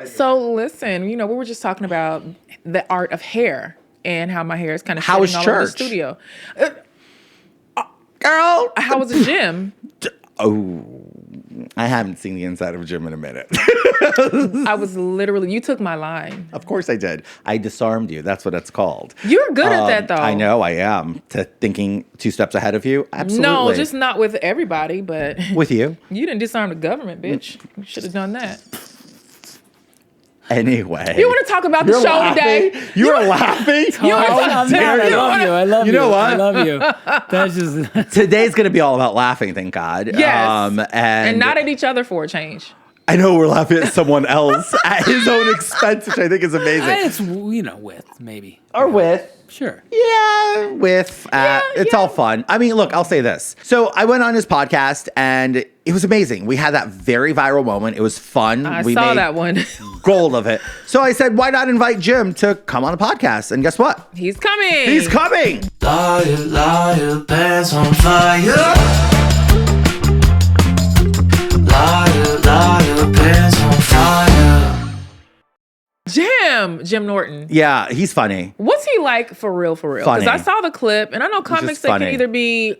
So listen, we were just talking about the art of hair and how my hair is kind of How was all over the church? studio. Girl. How was the gym? Oh, I haven't seen the inside of a gym in a minute. I was literally, you took my line. Of course I did. I disarmed you. That's what it's called. You're good at that, though. I know I am. To thinking 2 steps ahead of you? Absolutely. No, just not with everybody, but with you. you didn't disarm the government, bitch. You should have done that. Anyway. You want to talk about the show today? You are laughing? I love you. I love you. You know what? I love you. That's just... Today's going to be all about laughing, thank God. Yes. And not at each other for a change. I know we're laughing at someone else at his own expense, which I think is amazing. It's, with, maybe. Or with. Sure. Yeah, with. It's all fun. I mean, look, I'll say this. So I went on his podcast and it was amazing. We had that very viral moment. It was fun. We saw that one. Gold of it. So I said, why not invite Jim to come on the podcast? And guess what? He's coming. He's coming. Liar, liar, pants on fire. Liar, liar, pants on fire. Jim Norton. Yeah, he's funny. What's he like for real? Funny. Because I saw the clip, and I know comics that can either be...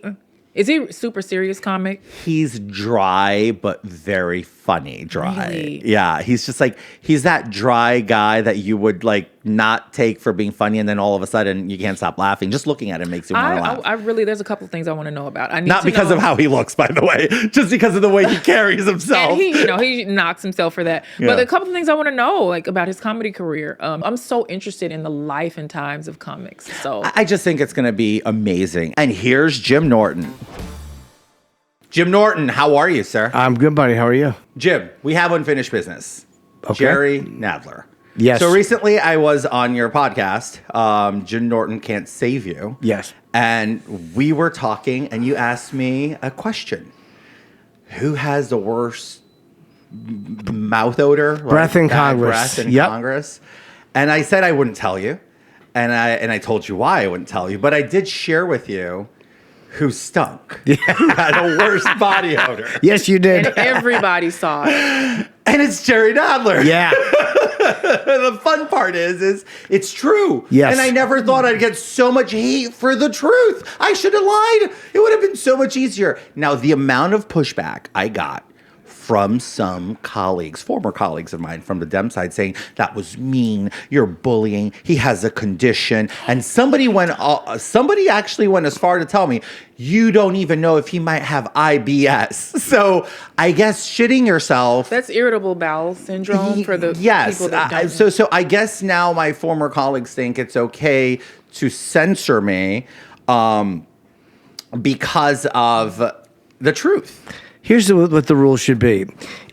Is he a super serious comic? He's dry, but very funny dry. Really? Yeah, he's just like, he's that dry guy that you would like not take for being funny, and then all of a sudden you can't stop laughing. Just looking at him makes you want to laugh. I really, there's a couple of things I want to know about. Not because of how he looks, by the way, just because of the way he carries himself. And he knocks himself for that. Yeah. But a couple of things I want to know, like about his comedy career. I'm so interested in the life and times of comics. So I just think it's going to be amazing. And here's Jim Norton. Jim Norton, how are you, sir? I'm good, buddy. How are you? Jim, we have unfinished business. Okay. Jerry Nadler. Yes. So recently I was on your podcast, Jim Norton Can't Save You. Yes. And we were talking and you asked me a question. Who has the worst mouth odor? Breath in bad Congress. Breath in Yep. Congress. And I said I wouldn't tell you. And I told you why I wouldn't tell you. But I did share with you who stunk. Who had the worst body odor. Yes, you did. and everybody saw it. And it's Jerry Nadler. Yeah. The fun part is it's true. Yes. And I never thought I'd get so much hate for the truth. I should have lied. It would have been so much easier. Now, the amount of pushback I got from some colleagues, former colleagues of mine from the Dem side saying, that was mean, you're bullying, he has a condition. And somebody actually went as far to tell me, you don't even know if he might have IBS. So I guess shitting yourself. That's irritable bowel syndrome for the people that don't. So I guess now my former colleagues think it's okay to censor me because of the truth. Here's what the rule should be.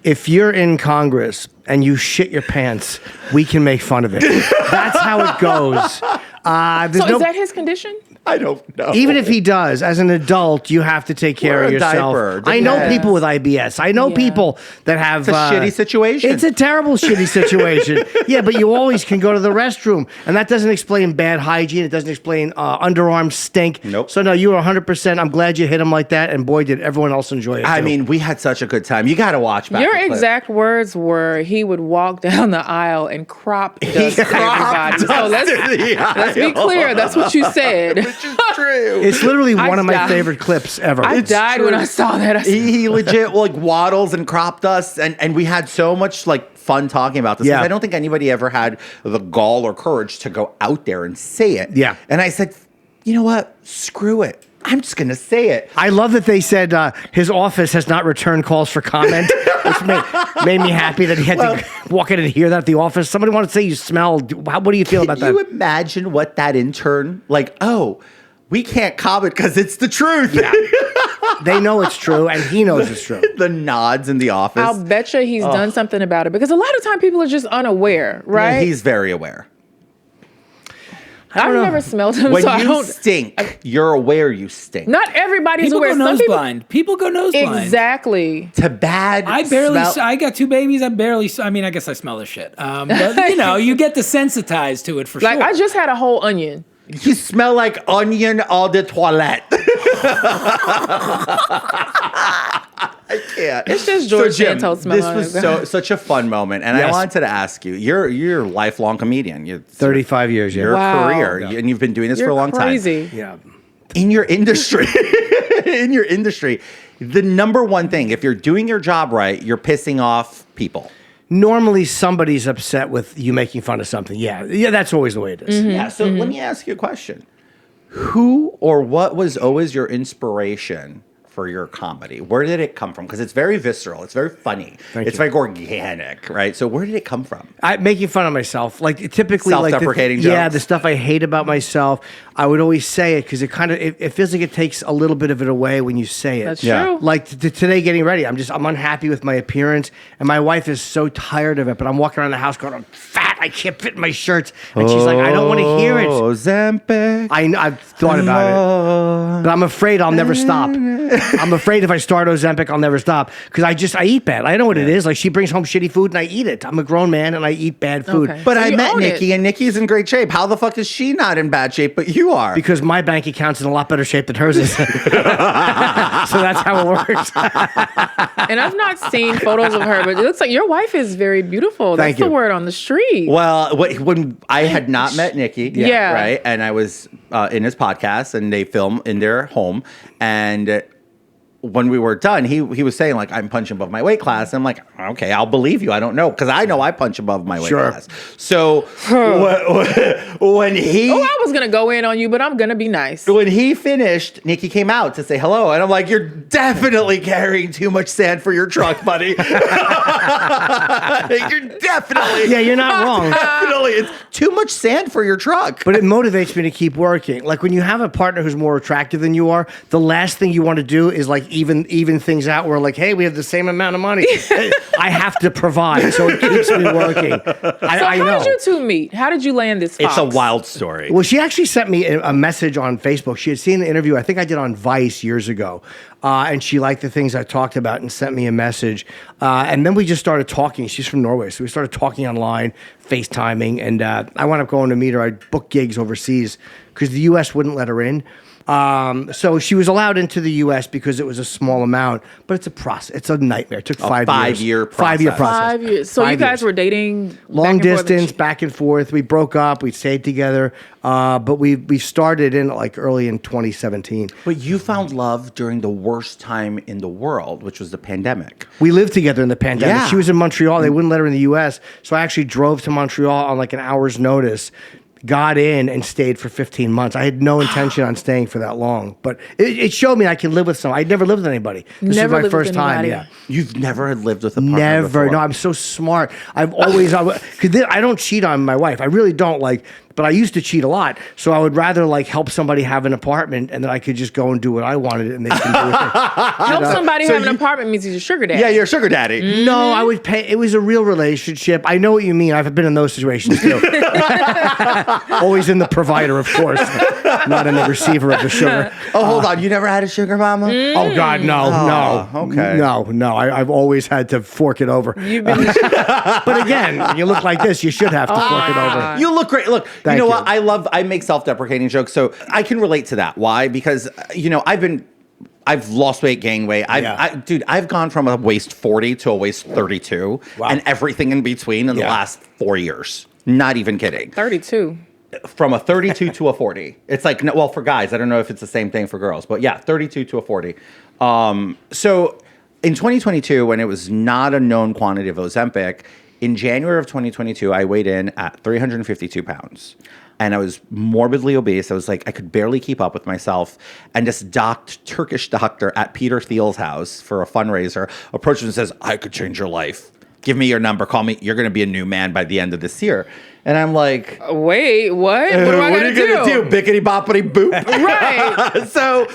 If you're in Congress and you shit your pants, we can make fun of it. That's how it goes. So is that his condition? I don't know. Even if he does, as an adult, you have to take care Wear of a yourself. diaper. I know Depends. people with IBS. I know people that have... It's a shitty situation. It's a terrible shitty situation. Yeah, but you always can go to the restroom. And that doesn't explain bad hygiene. It doesn't explain underarm stink. Nope. So no, you were 100%. I'm glad you hit him like that. And boy, did everyone else enjoy it, I too. mean, we had such a good time. You got to watch back. Your the clip. exact words were he would walk down the aisle and crop dust everybody. So let's be clear. That's what you said. Which is true. It's literally I one of my died. favorite clips ever. I died when I saw that. I said, He legit like waddles and crop dusts, and we had so much like fun talking about this. Yeah. I don't think anybody ever had the gall or courage to go out there and say it. Yeah. And I said, you know what? Screw it. I'm just gonna say it. I love that they said his office has not returned calls for comment, which made me happy that he had to walk in and hear that at the office. Somebody wanted to say you smell. What do you feel about Can that? you imagine what that intern like? Oh, we can't comment because it's the truth. Yeah. They know it's true, and he knows it's true. The nods in the office. I'll betcha he's done something about it because a lot of time people are just unaware, right? Yeah, he's very aware. I've never smelled him, When so I you don't. stink, you're aware you stink. Not everybody's People aware. go Some nose people, blind. People go nose blind. exactly. To bad smell. I got 2 babies. I mean, I guess I smell the shit. But, you get desensitized to it for Like sure. I just had a whole onion. You smell like onion eau de toilette. I can't. It's just George Jim, Santos this smelling. was such a fun moment, and I Yes. wanted to ask you. You're a lifelong comedian. 35 years, yeah. Your Wow. career, and you've been doing this You're for a long crazy. Yeah. time. In your industry, the number one thing, if you're doing your job right, you're pissing off people. Normally, somebody's upset with you making fun of something. Yeah, that's always the way it is. Yeah. So let me ask you a question: who or what was always your inspiration for your comedy? Where did it come from? Because it's very visceral. It's very funny. It's very organic, right? So where did it come from? Making fun of myself, like typically, Self-deprecating yeah, jokes. the stuff I hate about myself. I would always say it because it feels like it takes a little bit of it away when you say it. That's Yeah. true. Like today, getting ready, I'm unhappy with my appearance, and my wife is so tired of it. But I'm walking around the house going, "I'm fat. I can't fit in my shirts," and she's like, "I don't want to hear it." Oh, Ozempic. I've thought about it, but I'm afraid I'll never stop. I'm afraid if I start Ozempic, I'll never stop because I eat bad. I know what it is. Like she brings home shitty food and I eat it. I'm a grown man and I eat bad food. Okay. But So I you met own it. Nikki, and Nikki's in great shape. How the fuck is she not in bad shape, but you are? Because my bank account's in a lot better shape than hers is. So that's how it works. And I've not seen photos of her, but it looks like your wife is very beautiful. Thank That's the you. word on the street. Well, when I had not met Nikki, Yeah. right, and I was in his podcast, and they film in their home, and when we were done, he was saying like, I'm punching above my weight class. I'm like, okay, I'll believe you. I don't know because I know I punch above my weight Sure. class. So when he Oh, I was gonna go in on you, but I'm gonna be nice. when he finished, Nikki came out to say hello, and I'm like, you're definitely carrying too much sand for your truck, buddy. You're definitely Yeah, you're not wrong. definitely it's too much sand for your truck. But it motivates me to keep working. Like when you have a partner who's more attractive than you are, the last thing you want to do is like even things out where like, hey, we have the same amount of money. I have to provide, so it keeps me working. I How know. did you two meet? How did you land this fox? It's a wild story. Well, she actually sent me a message on Facebook. She had seen the interview I think I did on Vice years ago, and she liked the things I talked about and sent me a message. And then we just started talking. She's from Norway, so we started talking online, FaceTiming, and I wound up going to meet her. I booked gigs overseas because the U.S. wouldn't let her in. So she was allowed into the U.S. because it was a small amount, but it's a process. It's a nightmare. It took 5 years. 5-year 5-year process. process. 5 years. So 5 you guys years. were dating Long back and forth? distance, back and forth. We broke up. We stayed together, but we started in like early in 2017. But you found love during the worst time in the world, which was the pandemic. We lived together in the pandemic. Yeah. She was in Montreal. They wouldn't let her in the U.S., so I actually drove to Montreal on like an hour's notice. Got in and stayed for 15 months. I had no intention on staying for that long, but it showed me I can live with someone. I'd never lived with anybody. This Never was my lived with first time. anybody. Yeah. You've never lived with a partner Never. before. No, I'm so smart. I've always, because I don't cheat on my wife. I really don't but I used to cheat a lot. So I would rather like help somebody have an apartment and then I could just go and do what I wanted and they can do it. Help somebody So have an you- apartment means he's a sugar daddy. Yeah, you're a sugar daddy. No, I would pay. It was a real relationship. I know what you mean. I've been in those situations too. Always in the provider, of course, not in the receiver of the sugar. Oh, hold on. You never had a sugar mama? Oh God, no. okay. No. I've always had to fork it over. You've been But again, you look like this. You should have to fork it over. You look great. Look, you Thank know you. what? I make self-deprecating jokes, so I can relate to that. Why? Because, I've lost weight, gained weight. I've gone from a waist 40 to a waist 32 and everything in between in the last 4 years. Not even kidding. 32. From a 32 to a 40. It's like, well, for guys, I don't know if it's the same thing for girls, but yeah, 32 to a 40. So in 2022, when it was not a known quantity of Ozempic, in January of 2022, I weighed in at 352 pounds. And I was morbidly obese. I was like, I could barely keep up with myself. And this Turkish doctor at Peter Thiel's house for a fundraiser approaches and says, I could change your life. Give me your number. Call me. You're going to be a new man by the end of this year. And I'm like, Wait, what? What do I what gotta are you going to do? Bickety boppity boop. Right. So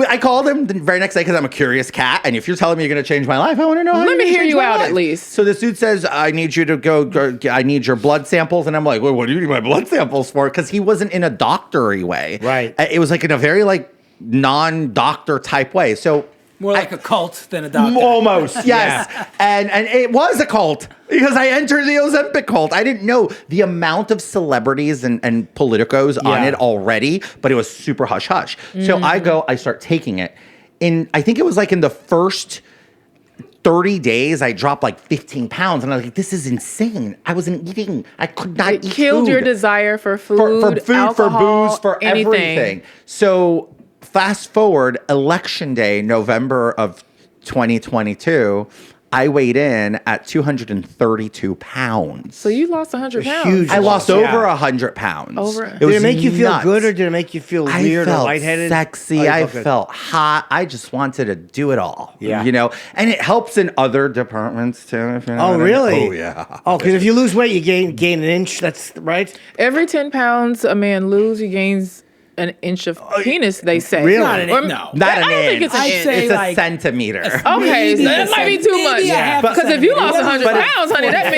I called him the very next day because I'm a curious cat. And if you're telling me you're going to change my life, I want to know how Let you're me gonna hear change you my out life. at least. So this dude says, I need you to go, I need your blood samples. And I'm like, well, what do you need my blood samples for? Because he wasn't in a doctory way. Right. It was like in a very like non-doctor type way. So More like a cult than a doctor. almost, yes. And it was a cult because I entered the Ozempic cult. I didn't know the amount of celebrities and politicos on it already, but it was super hush-hush. So I start taking it. I think it was like in the first 30 days, I dropped like 15 pounds. And I was like, this is insane. I wasn't eating. I could not eat killed food. your desire for food, For food, alcohol, for booze, for anything. everything. So fast forward, election day, November of 2022, I weighed in at 232 pounds. So you lost 100 pounds. huge I lost Yeah. over 100 pounds. Over- Did it make you feel nuts. good or did it make you feel I weird or felt lightheaded? sexy. Oh, you I felt good. felt hot. I just wanted to do it all. Yeah. You know, and it helps in other departments too. If you know Oh, what I mean. really? Oh, yeah. Oh, because if you lose weight, you gain an inch. That's right. Every 10 pounds a man loses, he gains an inch of penis, they say. Really? Not an Or- no. Not I an don't inch. think it's an I'd inch. say It's a like- centimeter. Okay, Maybe so that a might be cent- too maybe much. a half a Because if you lost centimeter. 100 pounds, honey, that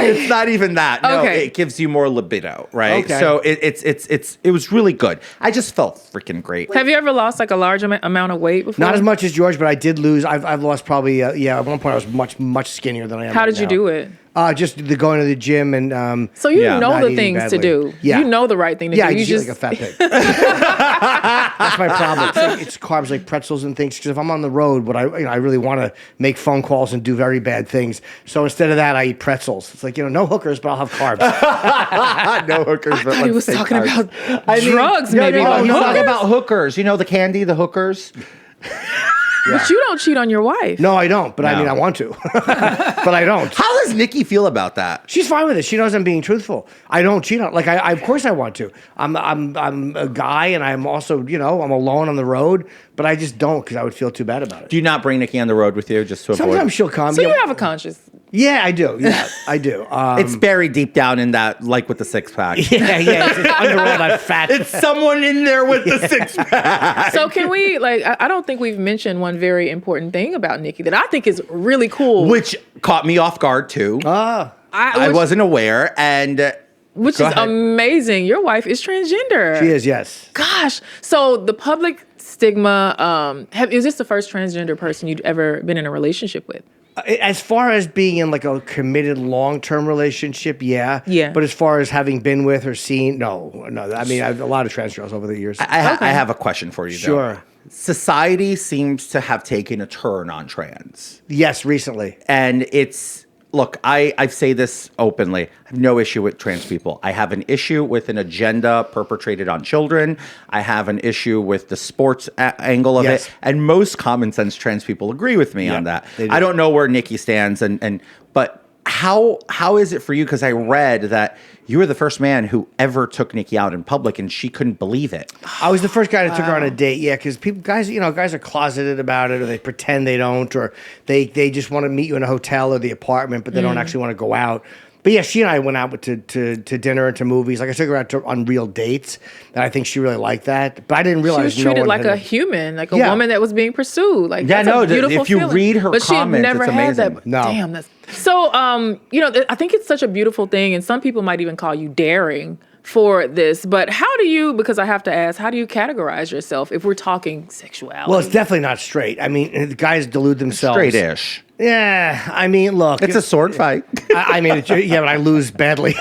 means It's not even that. No, Okay. it gives you more libido, right? Okay. So it was really good. I just felt freaking great. Have you ever lost like a large amount of weight before? Not as much as George, but I did lose. I've lost probably. At one point I was much skinnier than I am. How right did you now. do it? Just the going to the gym and. So you Yeah. know Not the eating things to badly. do. Yeah. You know the right thing to Yeah, do. I You just eat like a fat pig. That's my problem. It's carbs like pretzels and things. Because if I'm on the road, but I really want to make phone calls and do very bad things. So instead of that, I eat pretzels. It's like no hookers, but I'll have carbs. No hookers. I thought he was talking about drugs, No, maybe. no, but he's talking hookers? about hookers. You know the candy, the hookers. But you don't cheat on your wife. No, I don't. But I No. mean, I want to. But I don't. How does Nikki feel about that? She's fine with it. She knows I'm being truthful. I don't cheat on. Like I of course I want to. I'm a guy, and I'm also I'm alone on the road. But I just don't because I would feel too bad about it. Do you not bring Nikki on the road with you just to avoid? Sometimes she'll come. So yeah. you have a conscience. Yeah, I do. Yeah, I do. It's buried deep down in that, like with the six pack. yeah. It's under all that fat. It's someone in there with the six pack. So can we I don't think we've mentioned one very important thing about Nikki that I think is really cool. Which caught me off guard too. I which- wasn't aware, and Which Go is ahead. amazing. Your wife is transgender. She is, yes. Gosh. So the public stigma, is this the first transgender person you'd ever been in a relationship with? As far as being in like a committed long-term relationship, yeah. Yeah. But as far as having been with or seen, no. I mean, I've a lot of trans girls over the years. I have a question for you. Though. Sure. Society seems to have taken a turn on trans, Yes, recently. and it's look. I say this openly. I have no issue with trans people. I have an issue with an agenda perpetrated on children. I have an issue with the sports angle of Yes. it, and most common sense trans people agree with me on that. they do. I don't know where Nikki stands, but how is it for you? Because I read that you were the first man who ever took Nikki out in public, and she couldn't believe it. I was the first guy that took her on a date, yeah, because guys are closeted about it, or they pretend they don't, or they just want to meet you in a hotel or the apartment, but they don't actually want to go out. But yeah, she and I went out to dinner and to movies. Like I took her out on real dates, and I think she really liked that. But I didn't She realize was no treated one like had a human, like a Yeah. woman that was being pursued. Like Yeah, that's no, a beautiful if you feeling. read her but she had comments, never it's had amazing. that. No. Damn, that's so. I think it's such a beautiful thing, and some people might even call you daring for this. But how do you? Because I have to ask, how do you categorize yourself if we're talking sexuality? Well, it's definitely not straight. I mean, the guys delude themselves. Straight-ish. Yeah, I mean, look. It's a sword fight. I mean, yeah, but I lose badly.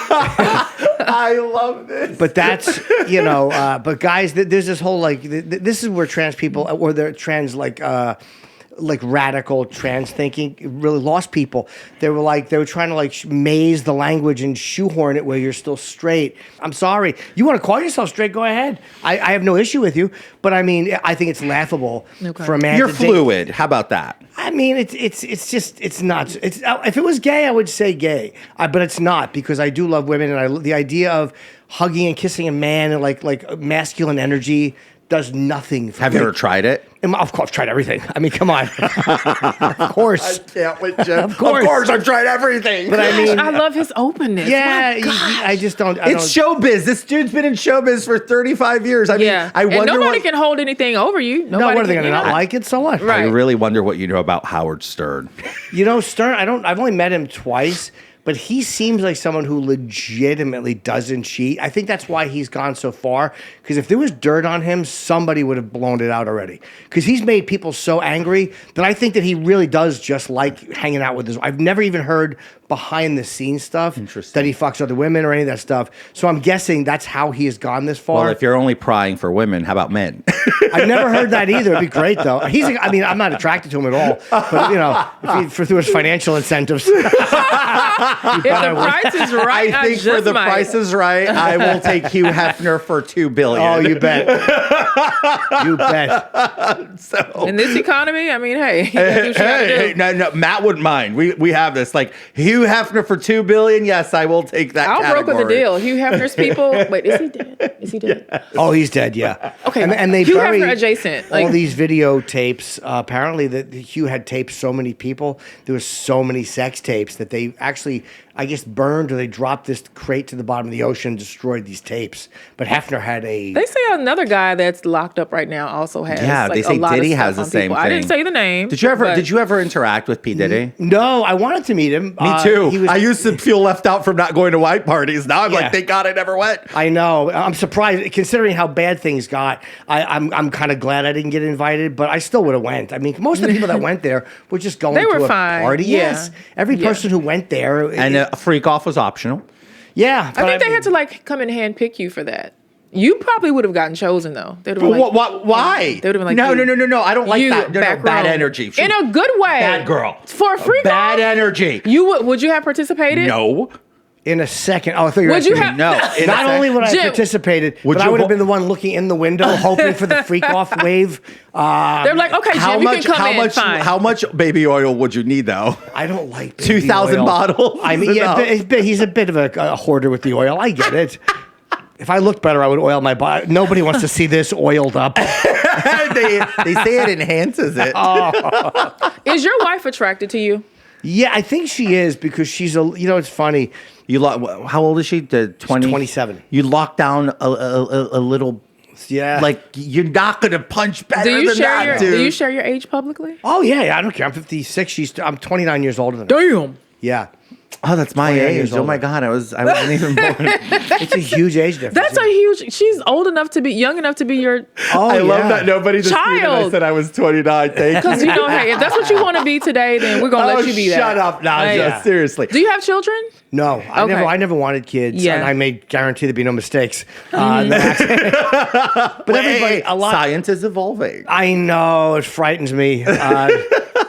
I love this. But that's, but guys, there's this whole, this is where trans people, or they're trans, like radical trans thinking really lost people. They were trying to maze the language and shoehorn it where you're still straight. I'm sorry. You want to call yourself straight? Go ahead. I have no issue with you. But I mean, I think it's laughable for a man You're to date- fluid. How about that? I mean, it's not. If it was gay, I would say gay, but it's not because I do love women, and the idea of hugging and kissing a man and like masculine energy does nothing for Have me. you ever tried it? Of course, I've tried everything. I mean, come on. Of course. can't with Jim. Of course. I've tried everything. But I mean, I love his openness. yeah, My gosh. I just don't. It's showbiz. This dude's been in showbiz for 35 years. I mean, Yeah, I and wonder nobody what. can hold anything over you. No, Nobody what are they can, going to you not know? like it? So what? Right. I really wonder what you know about Howard Stern. Stern, I've only met him twice, but he seems like someone who legitimately doesn't cheat. I think that's why he's gone so far. Because if there was dirt on him, somebody would have blown it out already. Because he's made people so angry that I think that he really does just like hanging out with his. I've never even heard behind the scenes stuff. Interesting. That he fucks other women or any of that stuff. So I'm guessing that's how he has gone this far. Well, if you're only prying for women, how about men? I've never heard that either. It'd be great though. I mean, I'm not attracted to him at all. But you know, through his financial incentives. If the price is right, I think for the price is right, I will take Hugh Hefner for $2 billion. Oh, you bet. You bet. So, in this economy, I mean, hey, you do what you gotta do. hey, no, Matt wouldn't mind. We have this like Hugh Hefner for $2 billion. Yes, I will take that. I'll broker the category. deal. Hugh Hefner's people. Wait, is he dead? Is he dead? Oh, he's dead. Yeah. Okay. And they Hugh bury Hefner adjacent. all these videotapes. Apparently, that Hugh had taped so many people. There was so many sex tapes that they actually, I guess, burned or they dropped this crate to the bottom of the ocean and destroyed these tapes. But Hefner had a. They say another guy that's locked up right now also has. Yeah, like, they say a lot Diddy of stuff has the on same people. thing. I didn't say the name. Did you ever? but- Did you ever interact with P Diddy? No, I wanted to meet him. Me too. He was, I used to feel left out from not going to white parties. Now I'm Yeah. like, thank God I never went. I know. I'm surprised considering how bad things got. I'm kind of glad I didn't get invited, but I still would have went. I mean, most of the people that went there were just going They to were a fine. party. Yeah. Yes, every Yeah. person who went there, And a freak off was optional. yeah. I think they had to like come and hand pick you for that. You probably would have gotten chosen though. They would have been like, Why? They would have been like, no, you- no. I don't like you, that. No, back bad row. energy. In a good way. Bad girl. For a freak Bad off, energy. you would you have participated? No. in a second. Oh, I thought you were Would you asking have- me. No. In a Not only would I have Jim, participated, would but I you would have ho- been the one looking in the window, hoping for the freak off wave. They're like, okay, Jim, How you much? can come How in. much? Fine. How much baby oil would you need though? I don't like 2,000 oil. bottles I mean, is yeah, enough. he's a bit of a hoarder with the oil. I get it. If I looked better, I would oil my body. Nobody wants to see this oiled up. they say it enhances it. Is your wife attracted to you? Yeah, I think she is because she's a. You know, it's funny. How old is she? 20? 27. You lock down a little. Yeah. Like you're not gonna punch better Do you than share that, your dude. Do you share your age publicly? Oh yeah, I don't care. I'm 56. I'm 29 years older than her. Damn. Yeah. Oh, that's my 29 age. years Oh my older. God, I wasn't even born. It's a huge age difference. That's a huge. She's old enough to be young enough to be your. Oh, I love yeah. that nobody disputed. I Child. said I was 29. Thank you. Because you know, hey, if that's what you want to be today, then we're gonna let you be that. Shut up, Naja. Yeah. Seriously. Do you have children? No, Okay. I never wanted kids. Yeah. And I made guarantee there'd be no mistakes. No accident. But everybody, a lot. Science is evolving. I know it frightens me.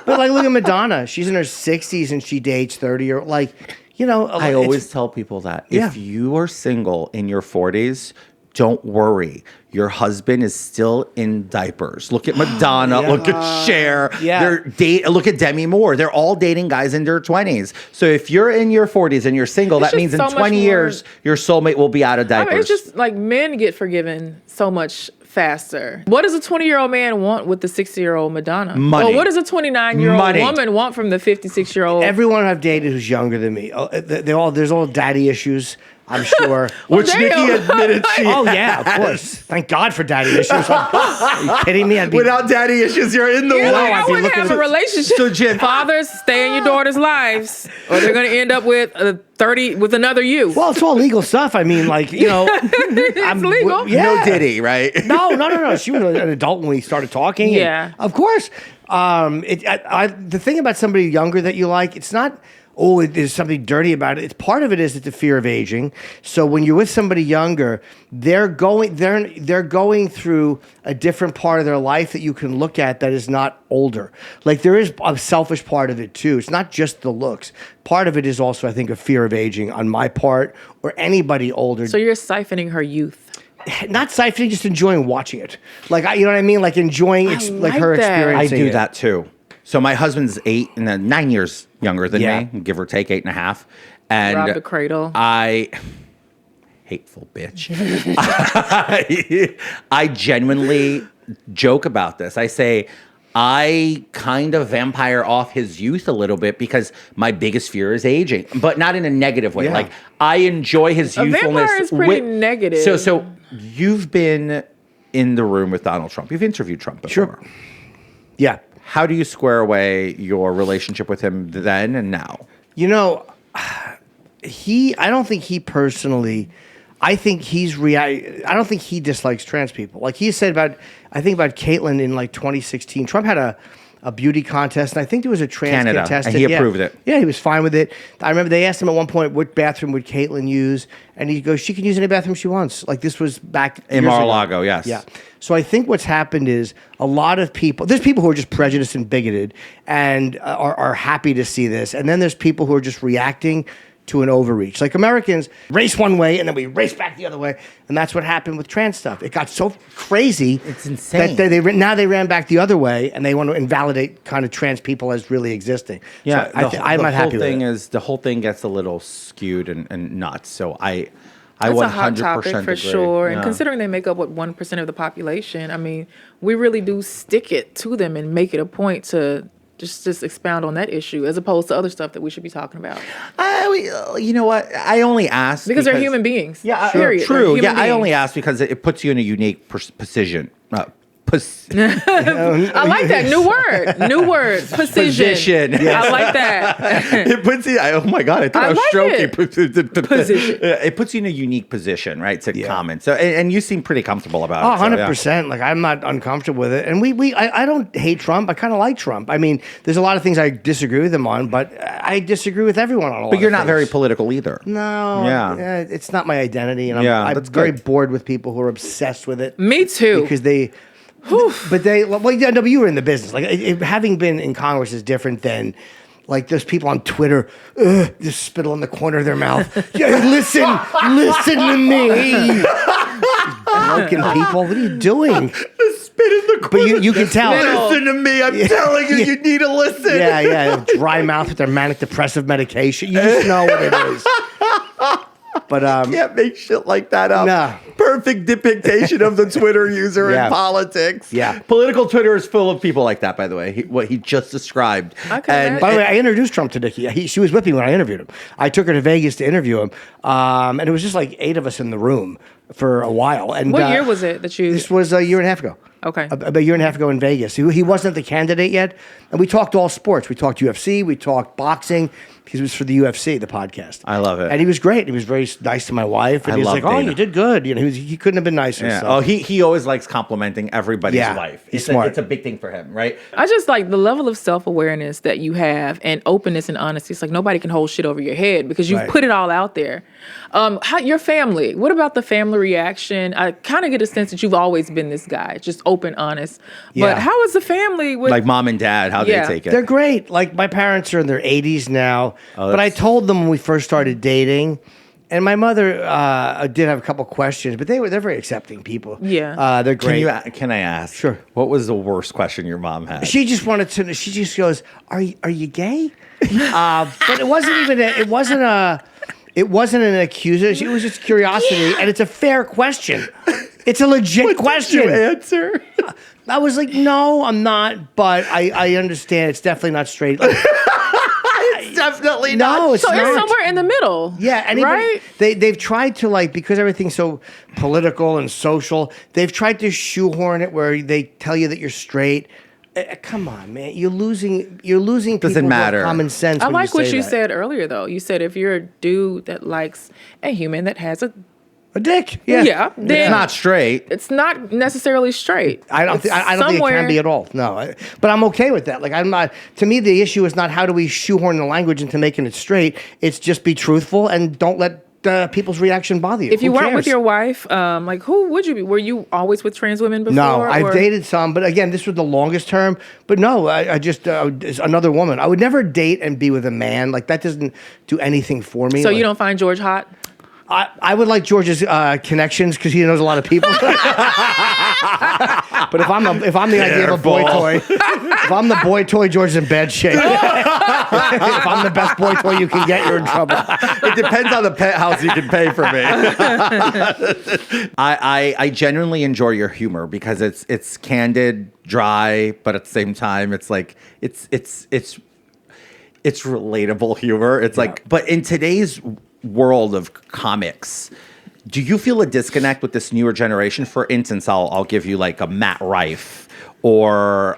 But like, look at Madonna. She's in her 60s and she dates 30 or like, you know. I it's- always tell people that Yeah. if you are single in your 40s, don't worry. Your husband is still in diapers. Look at Madonna. Yeah. Look at Cher. Yeah. Look at Demi Moore. They're all dating guys in their 20s. So if you're in your 40s and you're single, It's that just means in so much 20 more- years, your soulmate will be out of I diapers. mean, it's just like men get forgiven so much faster. What does a 20-year-old man want with the 60-year-old Madonna? Money. Or what does a 29-year-old Money. woman want from the 56-year-old? Everyone I've dated who's younger than me, there's all daddy issues, I'm sure. Which Damn. Nikki admitted she Oh yeah, of has. course. Thank God for daddy issues. Are you kidding me? I'd be, Without daddy issues, you're in the You're way. like, I'd I be wouldn't looking have a at- relationship. So, Jim, Fathers, stay in your daughters' lives, or they're going to end up with 30 with another you. well, it's all legal stuff. I mean, like, you know, it's legal. Yeah. No Diddy, right? No. She was an adult when we started talking. and Yeah. of course. The thing about somebody younger that you like, it's not. Oh, there's something dirty about it. It's part of it is it's the fear of aging. So when you're with somebody younger, they're going through a different part of their life that you can look at that is not older. Like there is a selfish part of it too. It's not just the looks. Part of it is also, I think, a fear of aging on my part or anybody older. So you're siphoning her youth. Not siphoning, just enjoying watching it. Like you know what I mean? Like enjoying like like her that. I experiencing do it. that too. So my husband's 9 years younger than Yeah. me, give or take 8.5. And Rob the cradle. hateful bitch. I genuinely joke about this. I say, I kind of vampire off his youth a little bit because my biggest fear is aging, but not in a negative way. Yeah. Like I enjoy his A youthfulness. vampire is pretty negative. So you've been in the room with Donald Trump. You've interviewed Trump before. Sure. Yeah. How do you square away your relationship with him then and now? You know, I don't think he personally, I don't think he dislikes trans people. Like he said about Caitlyn in like 2016, Trump had a beauty contest, and I think there was a trans Canada, contestant. and he approved it. Yeah, he was fine with it. I remember they asked him at one point, what bathroom would Caitlyn use? And he goes, she can use any bathroom she wants. Like, this was back In years ago. Mar-a-Lago, yes. Yeah. So I think what's happened is a lot of people, there's people who are just prejudiced and bigoted and are happy to see this. And then there's people who are just reacting to an overreach. Like, Americans race one way and then we race back the other way. And that's what happened with trans stuff. It got so crazy. It's insane. That now they ran back the other way and they want to invalidate kind of trans people as really existing. Yeah, So I'm not happy with it. The whole thing gets a little skewed and nuts. So I That's 100% a hot topic for agree. sure. And Yeah. considering they make up, 1% of the population, I mean, we really do stick it to them and make it a point to just expound on that issue as opposed to other stuff that we should be talking about. You know what? I only asked Because they're human beings. Yeah, period. They're true. human Yeah, I beings. only asked because it puts you in a unique position. I like that. New word. Precision. Yes. I like that. It puts you. Oh my god! I thought I was like stroking. Position. It puts you in a unique position, right? To comment. So, and you seem pretty comfortable about Oh, it. so, yeah. 100%. Like, I'm not uncomfortable with it. And I don't hate Trump. I kind of like Trump. I mean, there's a lot of things I disagree with him on, but I disagree with everyone on a lot But you're of not things. very political either. No. Yeah. It's not my identity. And Yeah, I'm that's very good. bored with people who are obsessed with it. Me too. Because they... Well, yeah, no, but you were in the business. Like, having been in Congress is different than... Like, there's people on Twitter, just spittle in the corner of their mouth. Yeah, listen to me. Broken people, what are you doing? Spit in the corner. But you can tell. Listen to me. I'm telling you, you need to listen. Yeah, dry mouth with their manic depressive medication. You just know what it is. But Can't make shit like that up. No. Perfect depiction of the Twitter user Yeah. in politics. Yeah. Political Twitter is full of people like that, by the way. What he just described. Okay. by the way, I introduced Trump to Nikki. She was with me when I interviewed him. I took her to Vegas to interview him, and it was just like 8 of us in the room for a while. And What year was it that you... This was a year and a half ago. Okay. About a year and a half ago in Vegas. He wasn't the candidate yet. And we talked all sports. We talked UFC. We talked boxing. He was for the UFC, the podcast. I love it. And he was great. He was very nice to my wife. And I he was love like, oh, Dana. you did good. You know, he couldn't have been nicer. Yeah. So. Oh, he always likes complimenting everybody's Yeah, life. he's smart. It's a big thing for him, right? I just like the level of self-awareness that you have and openness and honesty. It's like nobody can hold shit over your head because you've Right. put it all out there. Your family, what about the family reaction? I kind of get a sense that you've always been this guy, just open, honest. Yeah. But how is the family with... Like mom and dad, how Yeah. they take it. They're great. Like, my parents are in their 80s now. Oh, but I that's- told them when we first started dating, and my mother did have a couple questions, but they're very accepting people. Yeah. They're great. Can I ask? Sure. What was the worst question your mom had? She just wanted to know. She just goes, "Are you gay?" But it wasn't even. It wasn't an accusation. It was just curiosity, and it's a fair question. It's a legit question. Did you answer? I was like, "No, I'm not," but I understand. It's definitely not straight. It's definitely No, not. it's So not. it's somewhere in the middle. Yeah, and right? they've tried to, like, because everything's so political and social, they've tried to shoehorn it where they tell you that you're straight. Come on, man, you're losing people Doesn't who have matter. common sense. I when like what you that. said earlier, though. You said if you're a dude that likes a human that has a dick. Yeah, Yeah, then- It's not straight. it's not necessarily straight. I don't It's think it can be at all. No, but I'm okay with that. Like, I'm not. To me, the issue is not how do we shoehorn the language into making it straight. It's just be truthful and don't let people's reaction bother you. If you Who weren't with cares? your wife, like who would you be? Were you always with trans women before? No, I've or- dated some, but again, this was the longest term. But no, I just it's another woman. I would never date and be with a man. Like, that doesn't do anything for me. So Like, you don't find George hot? I would like George's connections because he knows a lot of people. But if I'm the idea of a boy toy, if I'm the boy toy, George is in bad shape. If I'm the best boy toy you can get, you're in trouble. It depends on the penthouse you can pay for me. I genuinely enjoy your humor because it's candid, dry, but at the same time, it's like it's relatable humor. It's like, but in today's world of comics, do you feel a disconnect with this newer generation? For instance, I'll give you like a Matt Rife or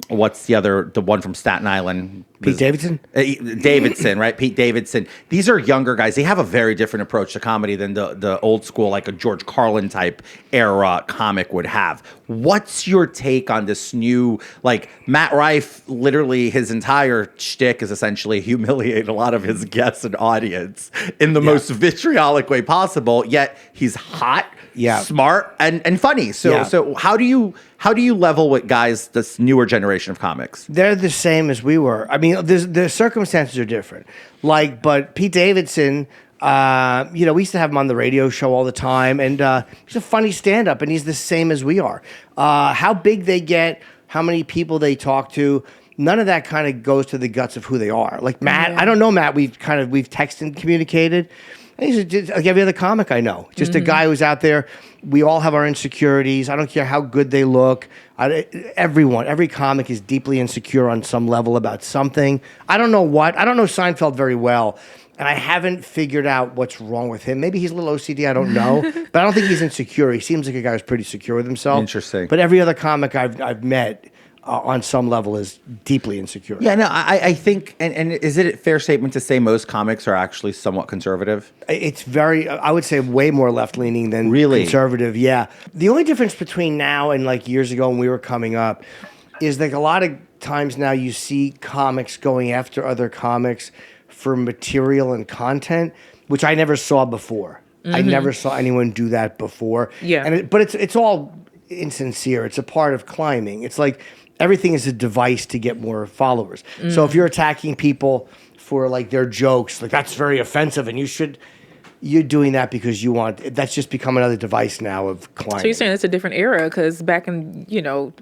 what's the one from Staten Island? Pete Davidson? Davidson, right? Pete Davidson. These are younger guys. They have a very different approach to comedy than the old school, like a George Carlin type era comic would have. What's your take on this new, like Matt Rife, literally his entire shtick is essentially humiliate a lot of his guests and audience in the most vitriolic way possible, yet he's hot, smart, and funny. So how do you level with guys, this newer generation of comics? They're the same as we were. I mean, the circumstances are different. But Pete Davidson, we used to have him on the radio show all the time, and he's a funny stand-up, and he's the same as we are. How big they get, how many people they talk to, none of that kind of goes to the guts of who they are. Like Matt, I don't know Matt. We've texted and communicated. He's just like every other comic I know. Just a guy who's out there. We all have our insecurities. I don't care how good they look. Every comic is deeply insecure on some level about something. I don't know what. I don't know Seinfeld very well, and I haven't figured out what's wrong with him. Maybe he's a little OCD. I don't know, but I don't think he's insecure. He seems like a guy who's pretty secure with himself. Interesting. But every other comic I've met on some level is deeply insecure. Yeah, no, I think, and is it a fair statement to say most comics are actually somewhat conservative? It's very, I would say, way more left-leaning than conservative. Yeah. The only difference between now and like years ago when we were coming up is like a lot of times now you see comics going after other comics for material and content, which I never saw before. I never saw anyone do that before. Yeah. But it's all insincere. It's a part of climbing. It's like everything is a device to get more followers. So if you're attacking people for like their jokes, like that's very offensive, and you're doing that because you want. That's just become another device now of climbing. So you're saying it's a different era because back in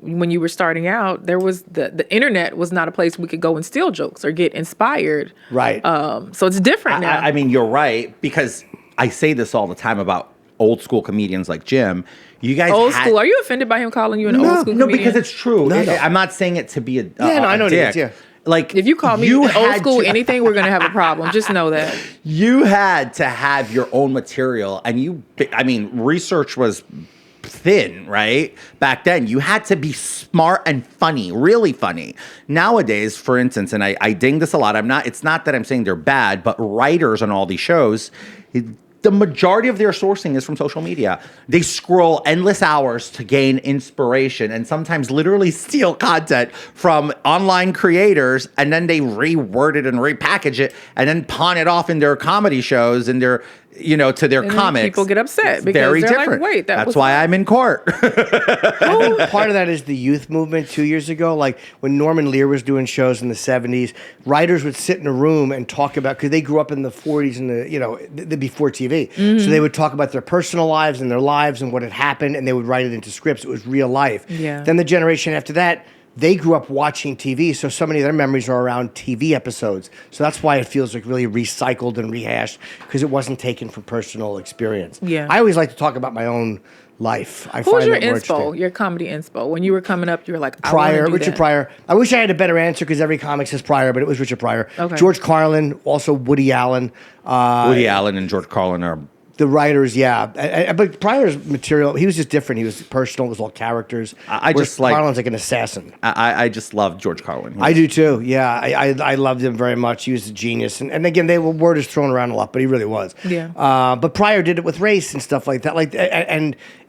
when you were starting out, there was the internet was not a place we could go and steal jokes or get inspired. Right. So it's different now. I mean, you're right, because I say this all the time about old school comedians like Jim. You guys old school. Are you offended by him calling you an old school comedian? No, because it's true. No. I'm not saying it to be a I know dick. it is, yeah. Like, if you call me old school anything, we're gonna have a problem. Just know that. You had to have your own material, and research was thin, right? Back then, you had to be smart and funny, really funny. Nowadays, for instance, and I ding this a lot. It's not that I'm saying they're bad, but writers on all these shows, the majority of their sourcing is from social media. They scroll endless hours to gain inspiration and sometimes literally steal content from online creators, and then they reword it and repackage it and then pawn it off in their comedy shows and their to their comics. People get upset because very they're different. Like, wait, that's why I'm in court. I think part of that is the youth movement 2 years ago. Like when Norman Lear was doing shows in the 70s, writers would sit in a room and talk about, because they grew up in the 40s and before TV. So they would talk about their personal lives and their lives and what had happened, and they would write it into scripts. It was real life. Yeah. Then the generation after that, they grew up watching TV, so many of their memories are around TV episodes. So that's why it feels like really recycled and rehashed, because it wasn't taken from personal experience. Yeah. I always like to talk about my own life. Who was your inspo, your comedy inspo? When you were coming up, you were like, Richard Pryor. I wish I had a better answer because every comic says Pryor, but it was Richard Pryor. Okay. George Carlin, also Woody Allen. Woody Allen and George Carlin are... The writers, yeah. But Pryor's material, he was just different. He was personal. It was all characters. Carlin's like an assassin. I just love George Carlin. I do too, yeah. I loved him very much. He was a genius. And again, word is thrown around a lot, but he really was. Yeah. But Pryor did it with race and stuff like that.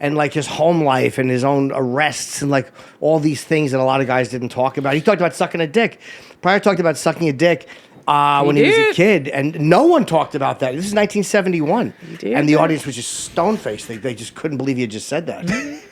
And like his home life and his own arrests and like all these things that a lot of guys didn't talk about. He talked about sucking a dick. Pryor talked about sucking a dick when he was a kid, and no one talked about that. This is 1971, and the audience was just stone-faced. They just couldn't believe he had just said that.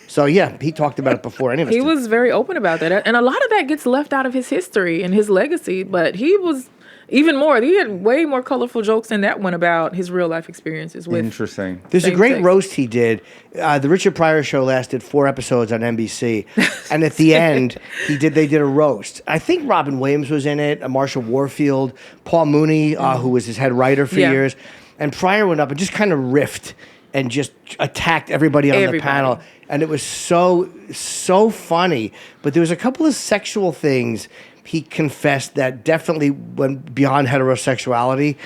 So yeah, he talked about it before any of us He did. was very open about that, and a lot of that gets left out of his history and his legacy. But he was even more. He had way more colorful jokes than that one about his real life experiences with. Interesting. There's a great roast he did. The Richard Pryor show lasted 4 episodes on NBC, and at the end, they did a roast. I think Robin Williams was in it, Marsha Warfield, Paul Mooney, who was his head writer for years, and Pryor went up and just kind of riffed and just attacked everybody on the panel, and it was so funny. But there was a couple of sexual things he confessed that definitely went beyond heterosexuality,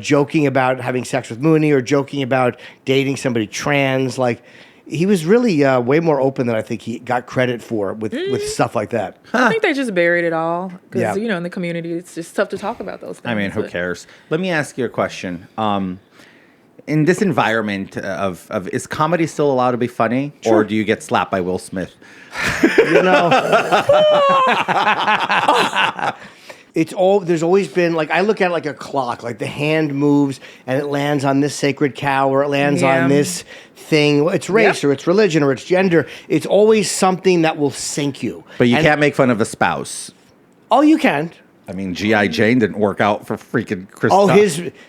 joking about having sex with Mooney or joking about dating somebody trans. Like, he was really way more open than I think he got credit for with stuff like that. I think they just buried it all because Yeah. in the community it's just tough to talk about those things. I mean, who but- cares? Let me ask you a question. In this environment of is comedy still allowed to be funny, or do you get slapped by Will Smith? You know, there's always been, like, I look at it like a clock, like the hand moves and it lands on this sacred cow or it lands Yeah. on this thing. It's race Yep. or it's religion or it's gender. It's always something that will sink you. But you And- can't make fun of a spouse. Oh, you can. I mean, G.I. Jane didn't work out for freaking Chris. Oh,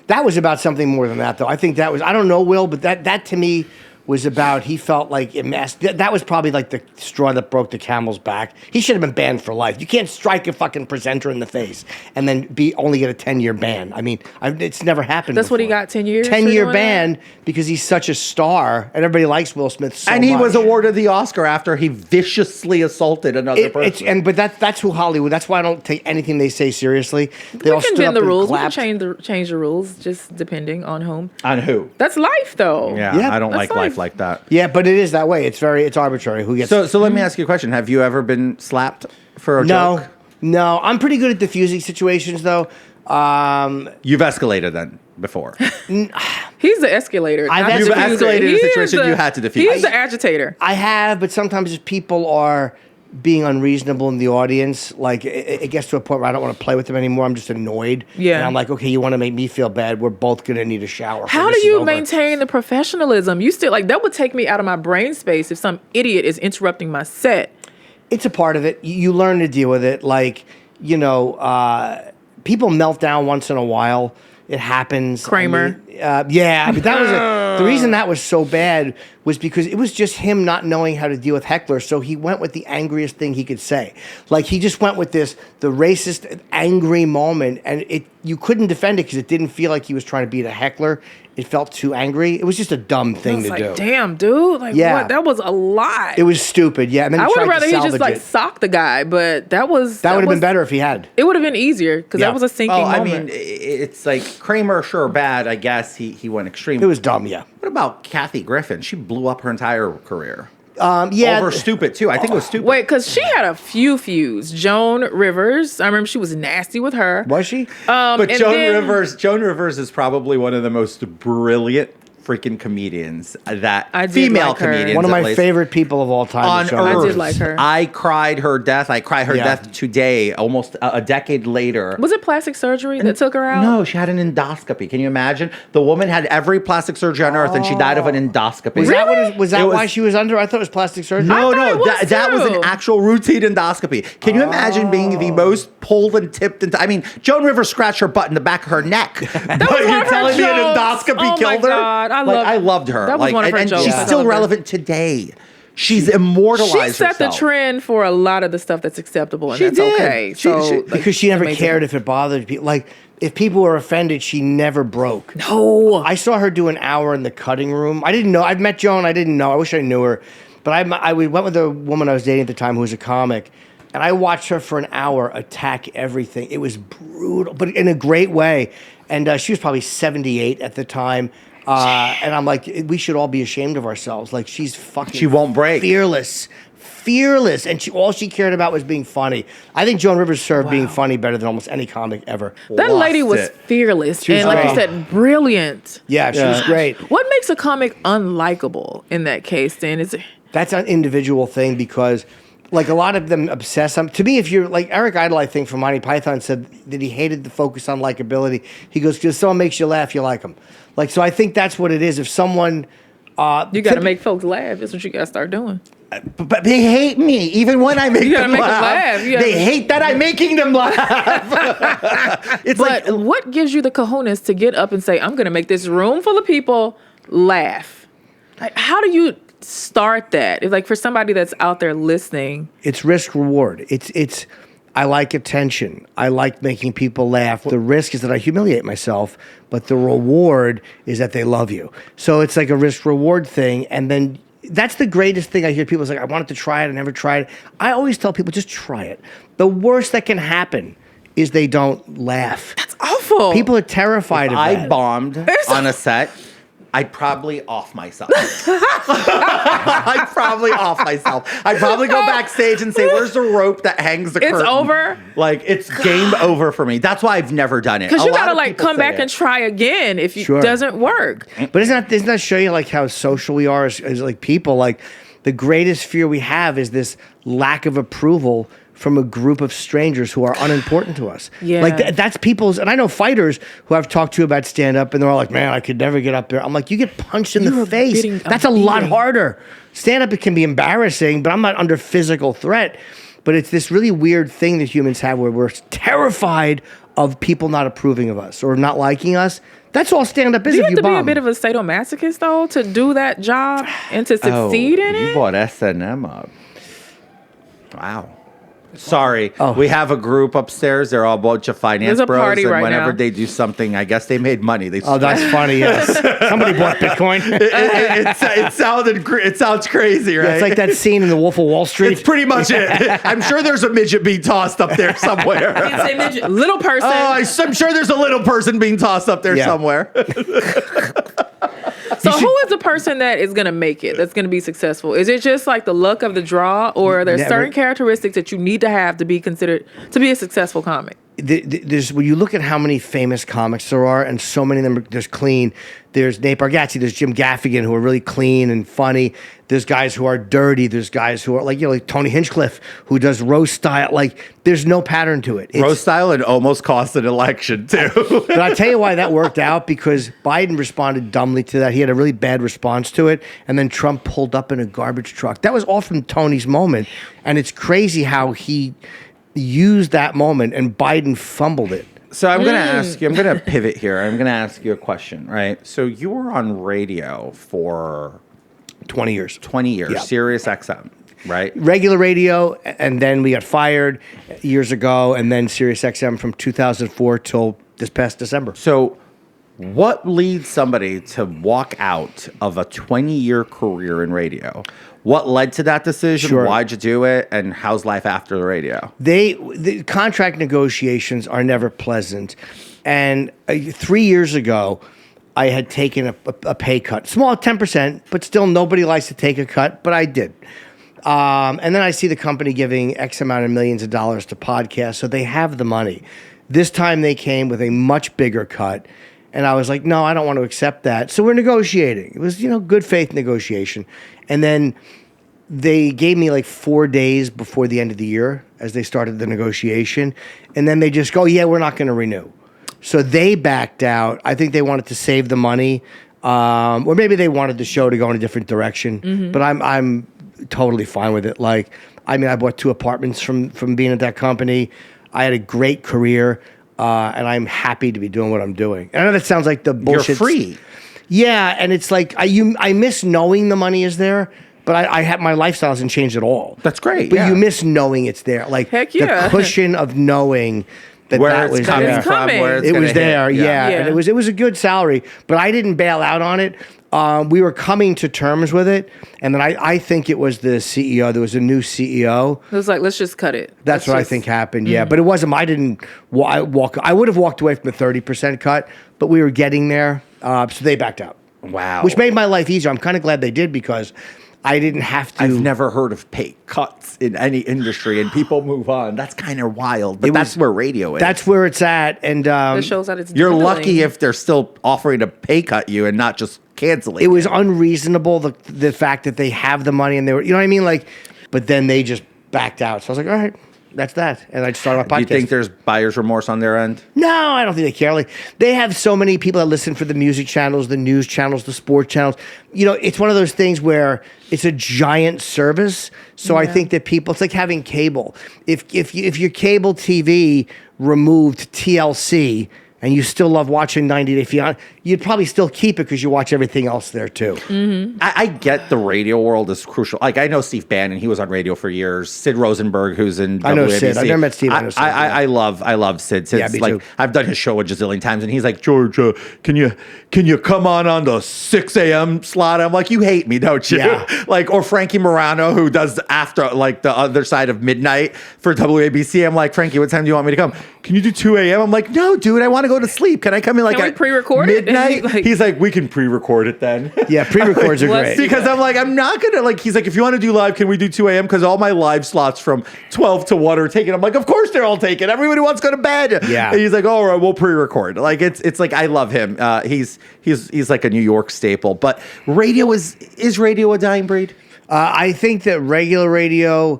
that was about something more than that, though. I think that was, I don't know, Will, but that to me was about, he felt like it messed. That was probably like the straw that broke the camel's back. He should have been banned for life. You can't strike a fucking presenter in the face and then only get a 10-year ban. I mean, it's never happened. That's what he before. got, 10 years? 10-year for doing ban because he's such a star and everybody likes Will Smith so and he was much. awarded the Oscar after he viciously assaulted another person. But that's who Hollywood. That's why I don't take anything they say seriously. They all We can stood up bend the and rules. We can clapped. change the rules just depending on whom. On who? That's life, though. Yeah, Yeah, I don't that's like life life. like that. Yeah, but it is that way. It's arbitrary. Who gets So let me ask you a question. Have you ever been slapped for a No, joke? no. I'm pretty good at diffusing situations, though. You've escalated then before. He's the escalator. I've not the You've diffuser. escalated a He is situation the- you had to diffuse. He's the agitator. I have, but sometimes if people are being unreasonable in the audience, like it gets to a point where I don't want to play with them anymore. I'm just annoyed. Yeah. And I'm like, okay, you want to make me feel bad? We're both gonna need a shower. How when do this is you over. maintain the professionalism? You still that would take me out of my brain space if some idiot is interrupting my set. It's a part of it. You learn to deal with it. Like, people melt down once in a while. It happens. Kramer. Yeah, but that was the reason that was so bad was because it was just him not knowing how to deal with hecklers. So he went with the angriest thing he could say. Like he just went with the racist, angry moment, and you couldn't defend it because it didn't feel like he was trying to beat a heckler. It felt too angry. It was just a dumb I thing was to like, do. damn, dude. Like, Yeah. what? That was a lot. It was stupid. Yeah, and then I he would tried have to rather he just salvage like it. socked the guy, but that was That would have was- been better if he had. It would have been easier because Yeah. that was a sinking I moment. mean, it's like Kramer, sure, bad. I guess he went extreme. It was dumb. Yeah. What about Kathy Griffin? She blew up her entire career. Yeah. Over stupid, too. I think it was stupid. Wait, because she had a few feuds. Joan Rivers, I remember she was nasty with her. Was she? But and Joan then- Rivers is probably one of the most brilliant freaking comedians that I did female like her. comedians One of at my least, favorite people of all time. on is Joan earth. I Rivers. did like her. I cried her death. I cry her Yeah. death today, almost a decade later. Was it plastic surgery that took her out? No, she had an endoscopy. Can you imagine? The woman had every plastic surgery on earth, and she died of an endoscopy. Was that, was that It why she was under? I thought it was plastic surgery. No, thought it was that was too. an actual routine endoscopy. Can you imagine being the most pulled and tipped into? I mean, Joan Rivers scratched her butt in the back of her neck. But was one you're of her telling me an jokes. endoscopy Oh my killed her? God, I loved her. that was one of her and jokes. she's I still loved her. relevant today. She's immortalized She set the herself. trend for a lot of the stuff that's acceptable and She that's did. okay. She- So she- like, Because she never amazing. cared if it bothered people. Like, if people were offended, she never broke. No. I saw her do an hour in the cutting room. I didn't know. I'd met Joan. I didn't know. I wish I knew her. But we went with a woman I was dating at the time who was a comic. And I watched her for an hour attack everything. It was brutal, but in a great way. And she was probably 78 at the time. And I'm like, we should all be ashamed of ourselves. Like, she's fucking She won't break. Fearless. And all she cared about was being funny. I think Joan Rivers served being funny better than almost any comic ever. That Lost lady was it. fearless was and like you great. said, brilliant. Yeah, she was great. What makes a comic unlikable in that case then? Is it That's an individual thing because, like, a lot of them obsess on. To me, if you're like Eric Idle, I think from Monty Python said that he hated the focus on likability. He goes, because someone makes you laugh, you like them. Like, so I think that's what it is. If someone, you got to make folks laugh. That's what you got to start doing. But they hate me, even when I make You gotta them make them laugh. laugh. You gotta- They hate that I'm making them laugh. It's But like what gives you the cojones to get up and say, I'm going to make this room full of people laugh? Like, how do you start that? It's like for somebody that's out there listening. it's risk reward. It's. I like attention. I like making people laugh. The risk is that I humiliate myself, but the reward is that they love you. So it's like a risk reward thing, and then. That's the greatest thing I hear people say, I wanted to try it, I never tried it. I always tell people, just try it. The worst that can happen is they don't laugh. It's awful. People are terrified of I that. bombed on a set. I'd probably off myself. I'd probably off myself. I'd probably go backstage and say, where's the rope that hangs the curtain? It's over? Like, it's game over for me. That's why I've never done it. Because you A lot gotta of like people come say back it. and try again if it Sure. doesn't work. But doesn't that show you like how social we are as like people? Like the greatest fear we have is this lack of approval from a group of strangers who are unimportant to us. Yeah. Like that's people's, and I know fighters who I've talked to about stand up and they're all like, man, I could never get up there. I'm like, you get punched in the You're face. getting That's a lot beating. harder. Stand up, it can be embarrassing, but I'm not under physical threat. But it's this really weird thing that humans have where we're terrified of people not approving of us or not liking us. That's all stand up is Do you if have you to be a bomb. bit of a sadomasochist though to do that job and to succeed in You it? brought S&M up. Wow. Sorry, Oh. we have a group upstairs. They're all a bunch of finance There's a bros, party and right whenever now. they do something, I guess they made money. They Oh, that's funny. Yes, somebody bought Bitcoin. it sounds crazy, right? It's like that scene in The Wolf of Wall Street. It's pretty much it. I'm sure there's a midget being tossed up there somewhere. Little person. I'm sure there's a little person being tossed up there Yeah. somewhere. So who is the person that is going to make it, that's going to be successful? Is it just like the luck of the draw, or are there Never. certain characteristics that you need to have to be considered to be a successful comic? There's when you look at how many famous comics there are, and so many of them are just clean. There's Nate Bargatze, there's Jim Gaffigan, who are really clean and funny. There's guys who are dirty. There's guys who are like Tony Hinchcliffe, who does roast style. Like there's no pattern to it. Roast style and almost cost an election too. But I'll tell you why that worked out, because Biden responded dumbly to that. He had a really bad response to it. And then Trump pulled up in a garbage truck. That was all from Tony's moment. And it's crazy how he used that moment and Biden fumbled it. So I'm going to ask you, I'm going to pivot here. I'm going to ask you a question, right? So you were on radio for 20 years. 20 years, Yeah. SiriusXM, right? Regular radio, and then we got fired years ago, and then SiriusXM from 2004 till this past December. So what leads somebody to walk out of a 20-year career in radio? What led to that decision? Sure. Why'd you do it? And how's life after the radio? The contract negotiations are never pleasant. And 3 years ago, I had taken a pay cut. Small, 10%, but still nobody likes to take a cut, but I did. And then I see the company giving X amount of millions of dollars to podcasts, so they have the money. This time they came with a much bigger cut. And I was like, no, I don't want to accept that. So we're negotiating. It was, good faith negotiation. And then they gave me like 4 days before the end of the year as they started the negotiation. And then they just go, yeah, we're not going to renew. So they backed out. I think they wanted to save the money. Or maybe they wanted the show to go in a different direction. But I'm totally fine with it. Like, I bought 2 apartments from being at that company. I had a great career. And I'm happy to be doing what I'm doing. And I know that sounds like the bullshit. You're free. Yeah, and it's like I miss knowing the money is there, but I have my lifestyle hasn't changed at all. That's great, But yeah. you miss knowing it's there, like Heck yeah. the cushion of knowing that Where that it's was coming there. It's from, coming. where it's It gonna was there, hit. yeah. Yeah. And it was a good salary, but I didn't bail out on it. We were coming to terms with it, and then I think it was the CEO. There was a new CEO. It was like, let's just cut it. That's what I think happened. Yeah, but it wasn't. I didn't walk. I would have walked away from the 30% cut, but we were getting there, so they backed out. Wow. Which made my life easier. I'm kind of glad they did, because I didn't have to. I've never heard of pay cuts in any industry and people move on. That's kind of wild, but that's where radio is. That's where it's at, and It shows that it's You're dwindling. lucky if they're still offering to pay cut you and not just canceling. it was unreasonable the fact that they have the money and they were, you know what I mean, like. But then they just backed out. So I was like, all right, that's that, and I just started my podcast. Do you think there's buyer's remorse on their end? No, I don't think they care. Like, they have so many people that listen for the music channels, the news channels, the sport channels. It's one of those things where it's a giant service. So I think that people, it's like having cable. If your cable TV removed TLC and you still love watching 90 Day Fiancé, you'd probably still keep it because you watch everything else there too. I get the radio world is crucial. Like, I know Steve Bannon; he was on radio for years. Sid Rosenberg, who's in I know WABC. Sid. I've never met Steve. I know Sid, yeah. I love Sid. Sid's me like, too. I've done his show a gazillion times, and he's like, George, can you come on the 6 a.m. slot? I'm like, you hate me, don't you? Yeah. Like, or Frankie Morano, who does after, like, the other side of midnight for WABC. I'm like, Frankie, what time do you want me to come? can you do 2 a.m.? I'm like, no, dude, I want to go to sleep. Can I come in like Can we at pre-record it? midnight? And He's like, we can pre-record it then. Yeah, pre-records are Let's great. see. Because I'm like, I'm not gonna like. He's like, if you want to do live, can we do 2 a.m.? Because all my live slots from 12 to 1 are taken. I'm like, of course they're all taken. Everybody wants to go to bed. Yeah. And he's like, all right, we'll pre-record. Like it's like I love him. He's like a New York staple. But radio is radio a dying breed? I think that regular radio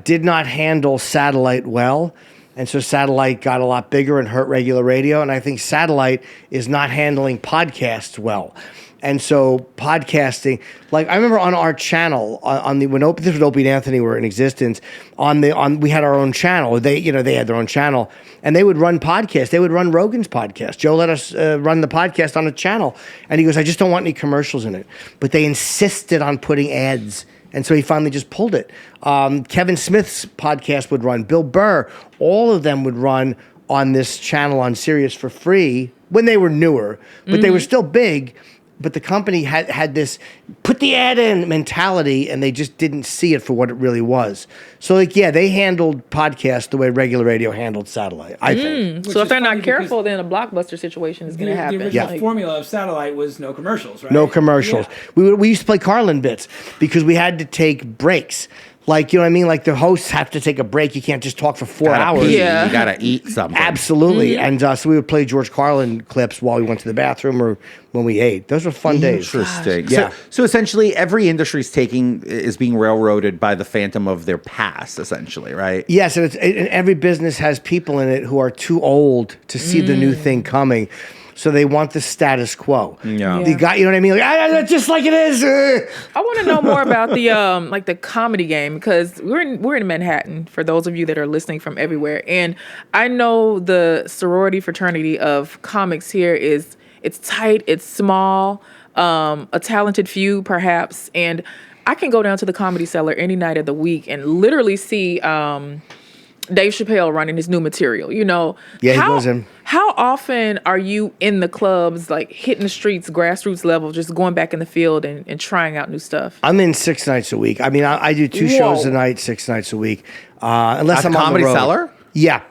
did not handle satellite well. And so satellite got a lot bigger and hurt regular radio. And I think satellite is not handling podcasts well. And so podcasting, like I remember on our channel, when this was Opie and Anthony were in existence, we had our own channel. They had their own channel, and they would run podcasts. They would run Rogan's podcast. Joe let us run the podcast on a channel, and he goes, I just don't want any commercials in it. But they insisted on putting ads. And so he finally just pulled it. Kevin Smith's podcast would run. Bill Burr, all of them would run on this channel on Sirius for free when they were newer, but they were still big. But the company had this put the ad in mentality, and they just didn't see it for what it really was. So, like, yeah, they handled podcasts the way regular radio handled satellite, I think. So if is they're not funny careful, then a blockbuster situation is going to happen. The original Like, formula of satellite was no commercials, right? No commercials. Yeah. We used to play Carlin bits because we had to take breaks. Like, you know what I mean? Like, the hosts have to take a break. You can't just talk for 4 hours. Pee. Yeah. You gotta eat something. Absolutely. And so we would play George Carlin clips while we went to the bathroom or when we ate. Those were fun days. Interesting. Yeah. So essentially, every industry is being railroaded by the phantom of their past. Essentially, right? Yes, and every business has people in it who are too old to see the new thing coming. So they want the status quo. Yeah. You know what I mean? Like, just like it is. I want to know more about the like the comedy game, because we're in Manhattan, for those of you that are listening from everywhere, and I know the sorority fraternity of comics here it's tight, it's small, a talented few perhaps, and I can go down to the Comedy Cellar any night of the week and literally see Dave Chappelle running his new material, you know. Yeah, he goes in. How often are you in the clubs, like hitting the streets, grassroots level, just going back in the field and trying out new stuff? I'm in 6 nights a week. I mean, I do 2 shows a night, 6 nights a week. Unless At I'm on the Comedy road. Cellar? Yeah,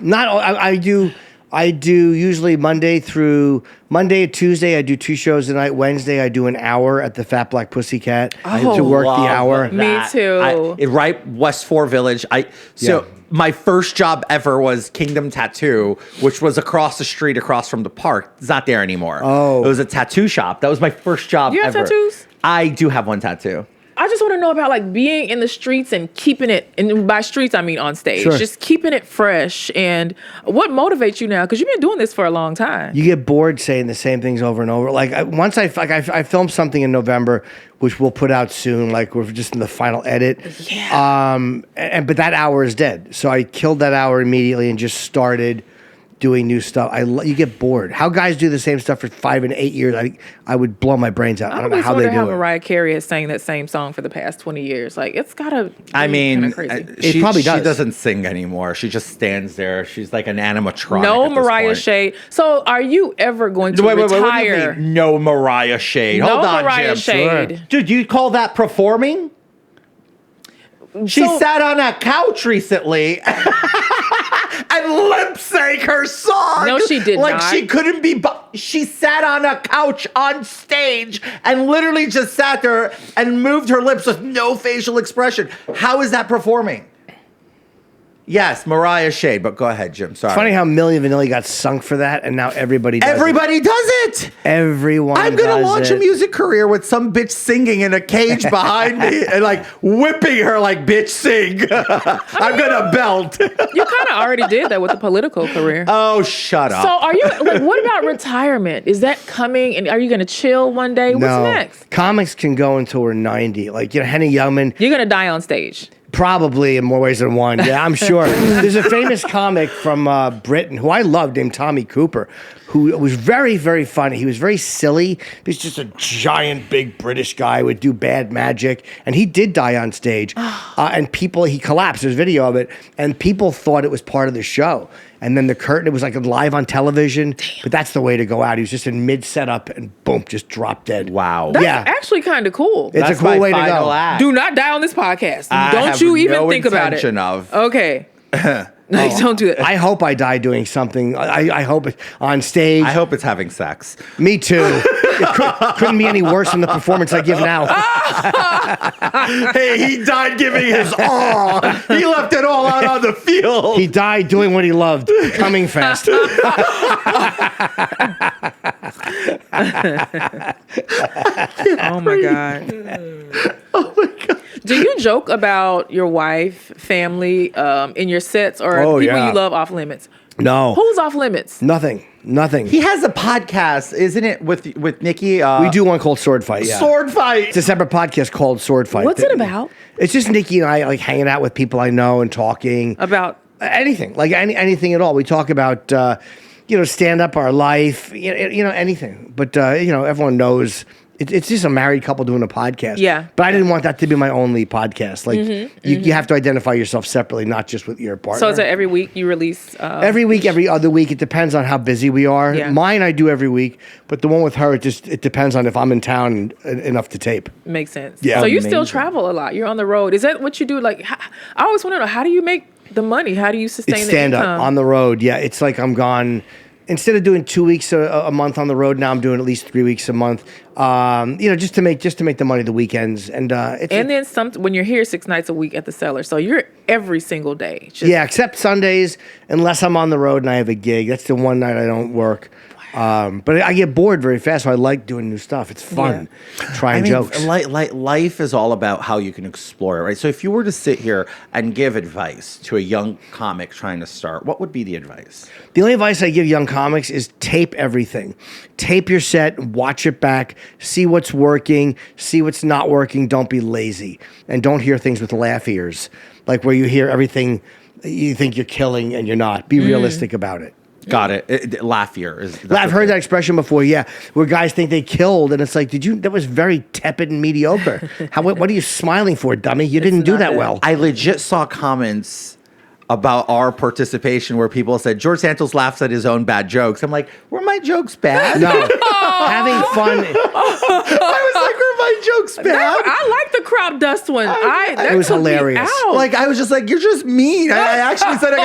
I do usually Monday to Tuesday. I do 2 shows a night. Wednesday, I do an hour at the Fat Black Pussycat to work the hour. Me too. Right, West 4 Village. My first job ever was Kingdom Tattoo, which was across the street, across from the park. It's not there anymore. Oh. It was a tattoo shop. That was my first job You have ever. tattoos? I do have one tattoo. I just want to know about like being in the streets and keeping it, and by streets I mean on stage, Sure. just keeping it fresh. And what motivates you now? Because you've been doing this for a long time. You get bored saying the same things over and over. Like once I filmed something in November, which we'll put out soon. Like we're just in the final edit. Yeah. But that hour is dead. So I killed that hour immediately and just started doing new stuff. You get bored. How guys do the same stuff for 5 and 8 years, I would blow my brains out. I don't know how they do how it. Mariah Carey has sang that same song for the past 20 years. Like, it's gotta. I mean, crazy. she probably does. She doesn't sing anymore. She just stands there. She's like an animatronic. No at this Mariah point. shade. So, are you ever going to Wait, retire? what do you mean? No Mariah shade. No Hold on, Mariah Jim. shade. Sure. Dude, you call that performing? She sat on a couch recently and lip sync her song. No, she did like not. She couldn't be. She sat on a couch on stage and literally just sat there and moved her lips with no facial expression. How is that performing? Yes, Mariah shade, but go ahead, Jim. Sorry. Funny how Milli Vanilli got sunk for that, and now everybody does Everybody does it. it. Everyone I'm gonna does launch it. a music career with some bitch singing in a cage behind me and like whipping her like bitch sing. I'm gonna belt. You kind of already did that with the political career. Oh, shut up. So, are you like? What about retirement? Is that coming? And are you going to chill one day? What's No. next? Comics can go until we're 90. Like, Henny Youngman, You're going to die on stage. probably in more ways than one. Yeah, I'm sure. There's a famous comic from Britain who I loved named Tommy Cooper, who was very, very funny. He was very silly. He was just a giant, big British guy, would do bad magic. And he did die on stage. And he collapsed. There's video of it. And people thought it was part of the show. And then the curtain, it was like live on television. But that's the way to go out. He was just in mid-setup and boom, just dropped dead. Wow. That's Yeah. actually kind of cool. It's a cool way to go. Act. Do not die on this podcast. I Don't have you even no think about it. intention of. Okay. Don't do that. I hope I die doing something. I hope it on stage. I hope it's having sex. Me too. It couldn't be any worse than the performance I give now. Hey, he died giving his all. He left it all out on the field. He died doing what he loved, coming fast. Oh my God. Oh my God. Do you joke about your wife, family, in your sets, or people yeah. you love off limits? No. Who's off limits? Nothing. He has a podcast, isn't it, with Nikki? We do one called Sword Fight. Yeah. Sword Fight. It's a separate podcast called Sword Fight. What's it about? It's just Nikki and I like hanging out with people I know and talking About anything, like anything at all. We talk about stand up, our life, anything. But everyone knows. It's just a married couple doing a podcast. Yeah. But I didn't want that to be my only podcast. Like, you have to identify yourself separately, not just with your partner. so is it every week you release? Every week, every other week. It depends on how busy we are. Yeah. Mine I do every week, but the one with her, it depends on if I'm in town enough to tape. Makes sense. Yeah. So you still Amazing. travel a lot. You're on the road. Is that what you do? Like, I always want to know, how do you make the money? How do you sustain It's the stand up income? on the road. Yeah, it's like I'm gone. Instead of doing 2 weeks a month on the road, now I'm doing at least 3 weeks a month. Just to make the money the weekends, and then when you're here 6 nights a week at the Cellar, so you're every single day. yeah, except Sundays, unless I'm on the road and I have a gig. That's the one night I don't work. But I get bored very fast, so I like doing new stuff. It's fun trying jokes. Life is all about how you can explore it, right? So if you were to sit here and give advice to a young comic trying to start, what would be the advice? The only advice I give young comics is tape everything. Tape your set, watch it back, see what's working, see what's not working. Don't be lazy. And don't hear things with laugh ears, like where you hear everything you think you're killing and you're not. Be realistic about it. Got it. Laugh here. I've heard that expression before, yeah, where guys think they killed, and it's like, that was very tepid and mediocre. What are you smiling for, dummy? You didn't do that well. I legit saw comments about our participation where people said George Santos laughs at his own bad jokes. I'm like, were my jokes bad? No. Having fun. I was like, were my jokes bad? I like the crop dust one. That It was took me hilarious. out. Like, I was just like, you're just mean. I actually said,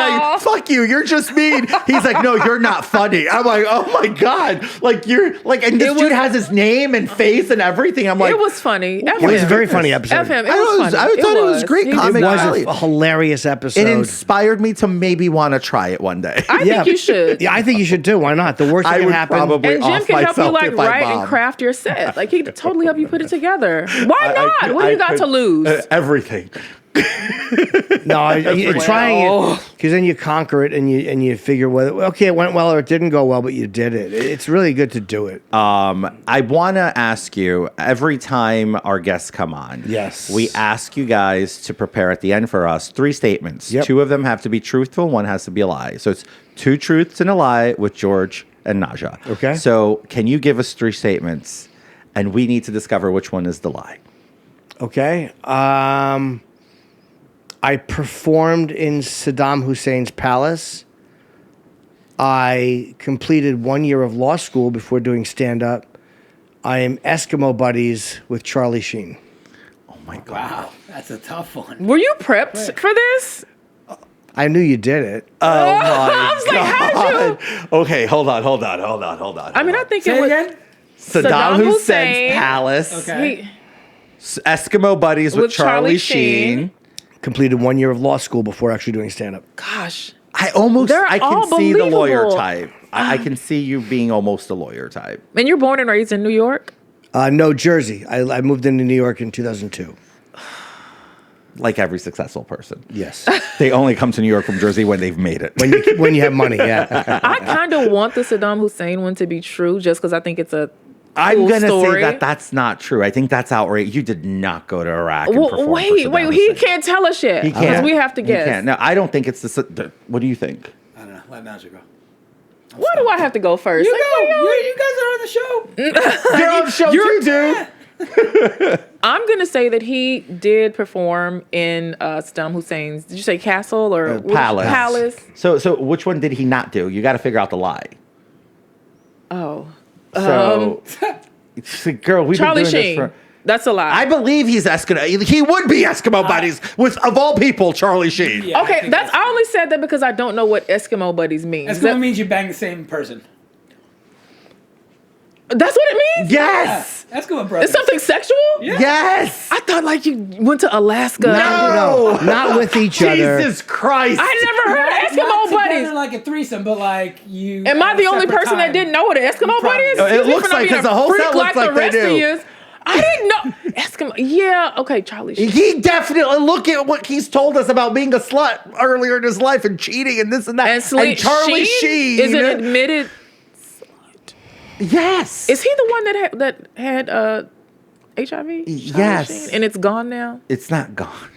fuck you, you're just mean. He's like, no, you're not funny. I'm like, oh my God. Like, you're like, and this dude has his name and face and everything. I'm like, it was funny. It was a very funny episode. FM, it was funny. I thought it was great It comedy. It was Really? a hilarious episode. It inspired me to maybe want to try it one day. I think you should. Yeah, I think you should too. Why not? The worst I that can would happen. probably- And Jim off can help you myself like if I write and bomb. craft your set. Like he could totally help you put it together. Why not? What do you got to lose? Everything. No, you're trying it because then you conquer it and you figure whether it went well or it didn't go well, but you did it. It's really good to do it. I want to ask you, every time our guests come on, Yes. we ask you guys to prepare at the end for us 3 statements. Yep. 2 of them have to be truthful, 1 has to be a lie. So it's 2 truths and a lie with George and Naja. Okay. So can you give us 3 statements, and we need to discover which one is the lie. Okay. I performed in Saddam Hussein's palace. I completed 1 year of law school before doing stand-up. I am Eskimo buddies with Charlie Sheen. Oh my God. Wow, that's a tough one. Were you prepped for this? I knew you did it. Oh my I was like, how did you? Okay, hold on. I mean, I think Say it it was again. Saddam Hussein. Hussein's palace. Okay. Eskimo buddies with Charlie Sheen. Completed 1 year of law school before actually doing stand-up. Gosh. I They're can all see the lawyer believable. type. I can see you being almost a lawyer type. And you're born and raised in New York? No, Jersey. I moved into New York in 2002. Like every successful person. Yes. They only come to New York from Jersey when they've made it. when you have money, yeah. I kind of want the Saddam Hussein one to be true just because I think it's a I'm cool going to say story. that that's not true. I think that's outrageous. You did not go to Iraq and Well, perform for wait, Saddam he Hussein. can't tell us yet. He Because can't. we have to He guess. can't. No, I don't think it's the. What do you think? I don't know. Let Naja go. Why do I have to go first? You Like, go. yo, You guys are on the show. You're on the show too, dude. I'm going to say that he did perform in Saddam Hussein's, did you say castle or Palace. Palace? So which one did he not do? You got to figure out the lie. Oh. So, it's like, girl, we've Charlie been doing Sheen. this for. That's a lie. I believe he's Eskimo. He would be Eskimo buddies with, of all people, Charlie Sheen. Yeah, okay, I only said that because I don't know what Eskimo buddies means. Eskimo means you bang the same person. That's what it means? Yes. Yeah, Eskimo brothers. It's something sexual? Yeah. Yes. I thought like you went to Alaska. No. Not with each other. Jesus Christ. I never heard of Eskimo Not buddies. together like a threesome, but like you. Am I at the a only separate person that time. didn't know what an Eskimo buddy is? It Excuse me looks for not like- being 'cause a the whole freak set looks like the they rest do. of yous. I didn't know Eskimo. Yeah, okay, Charlie Sheen. He definitely, look at what he's told us about being a slut earlier in his life and cheating and this and that. And Charlie Sheen is an admitted. Yes. Is he the one that had HIV? Charlie Yes. Sheen? And it's gone now. It's not gone.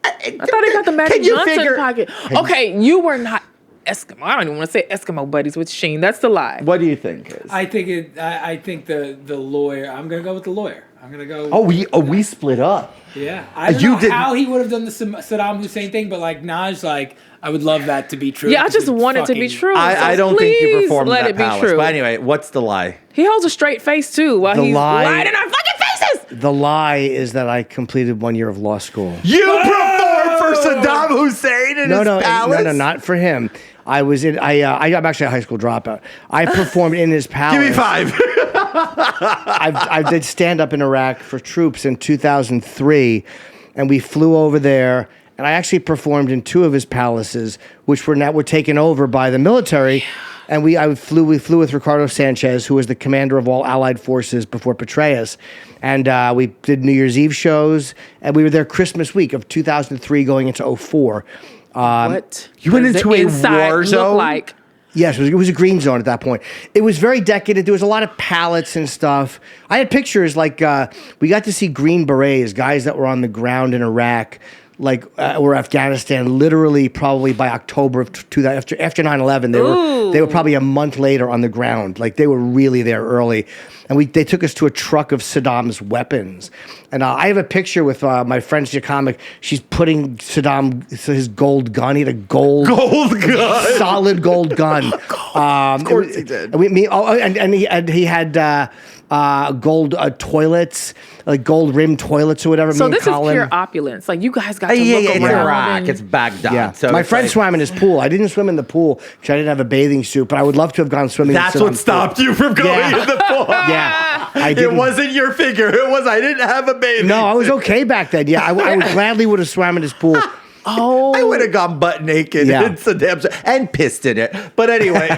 I thought he got the Magic Can you Johnson figure- pocket. Okay, you were not Eskimo. I don't even want to say Eskimo buddies with Sheen. That's the lie. What do you think, Chris? I think the lawyer. I'm gonna go with the lawyer. I'm gonna go. We split up. Yeah. I don't You know didn't- how he would have done the Saddam Hussein thing, but like Naj, like I would love that to be true. Yeah, I because just it's want it to be fucking- true. I so don't think you please performed let that it be palace. true. But anyway, what's the lie? He holds a straight face too while The he's lie- lying in our fucking faces. The lie is that I completed 1 year of law school. You performed for Saddam Hussein in his palace? No, not for him. I'm actually a high school dropout. I performed in his palace. Give me 5. I did stand up in Iraq for troops in 2003, and we flew over there. And I actually performed in 2 of his palaces, which were taken over by the military. And we flew with Ricardo Sanchez, who was the commander of all Allied forces before Petraeus. And we did New Year's Eve shows, and we were there Christmas week of 2003 going into 2004. What? You went does into the a inside war look zone? Like? Yes, it was a green zone at that point. It was very decadent. There was a lot of pallets and stuff. I had pictures like we got to see Green Berets, guys that were on the ground in Iraq, or Afghanistan, literally probably by October of 2000, after 9/11. They were probably a month later on the ground. Like they were really there early. And they took us to a truck of Saddam's weapons. And I have a picture with my friend, she's a comic. She's putting his gold gun. He had a gold gun. solid gold gun. Of course he did. And he had gold toilets, like gold rimmed toilets or whatever. So me and this is Colin. pure opulence. Like you guys got to Yeah, look it's around. Iraq. and- It's Baghdad. Yeah, So my it's friend like- swam in his pool. I didn't swim in the pool because I didn't have a bathing suit, but I would love to have gone swimming. That's in what Saddam's stopped pool. you from going Yeah. in the pool. Yeah, I It didn't. wasn't your figure. It was I didn't have a baby. No, I was okay back then. Yeah, I would gladly would have swam in his pool. Oh, I would have gone butt naked Yeah. in Saddam's and pissed in it. But anyway,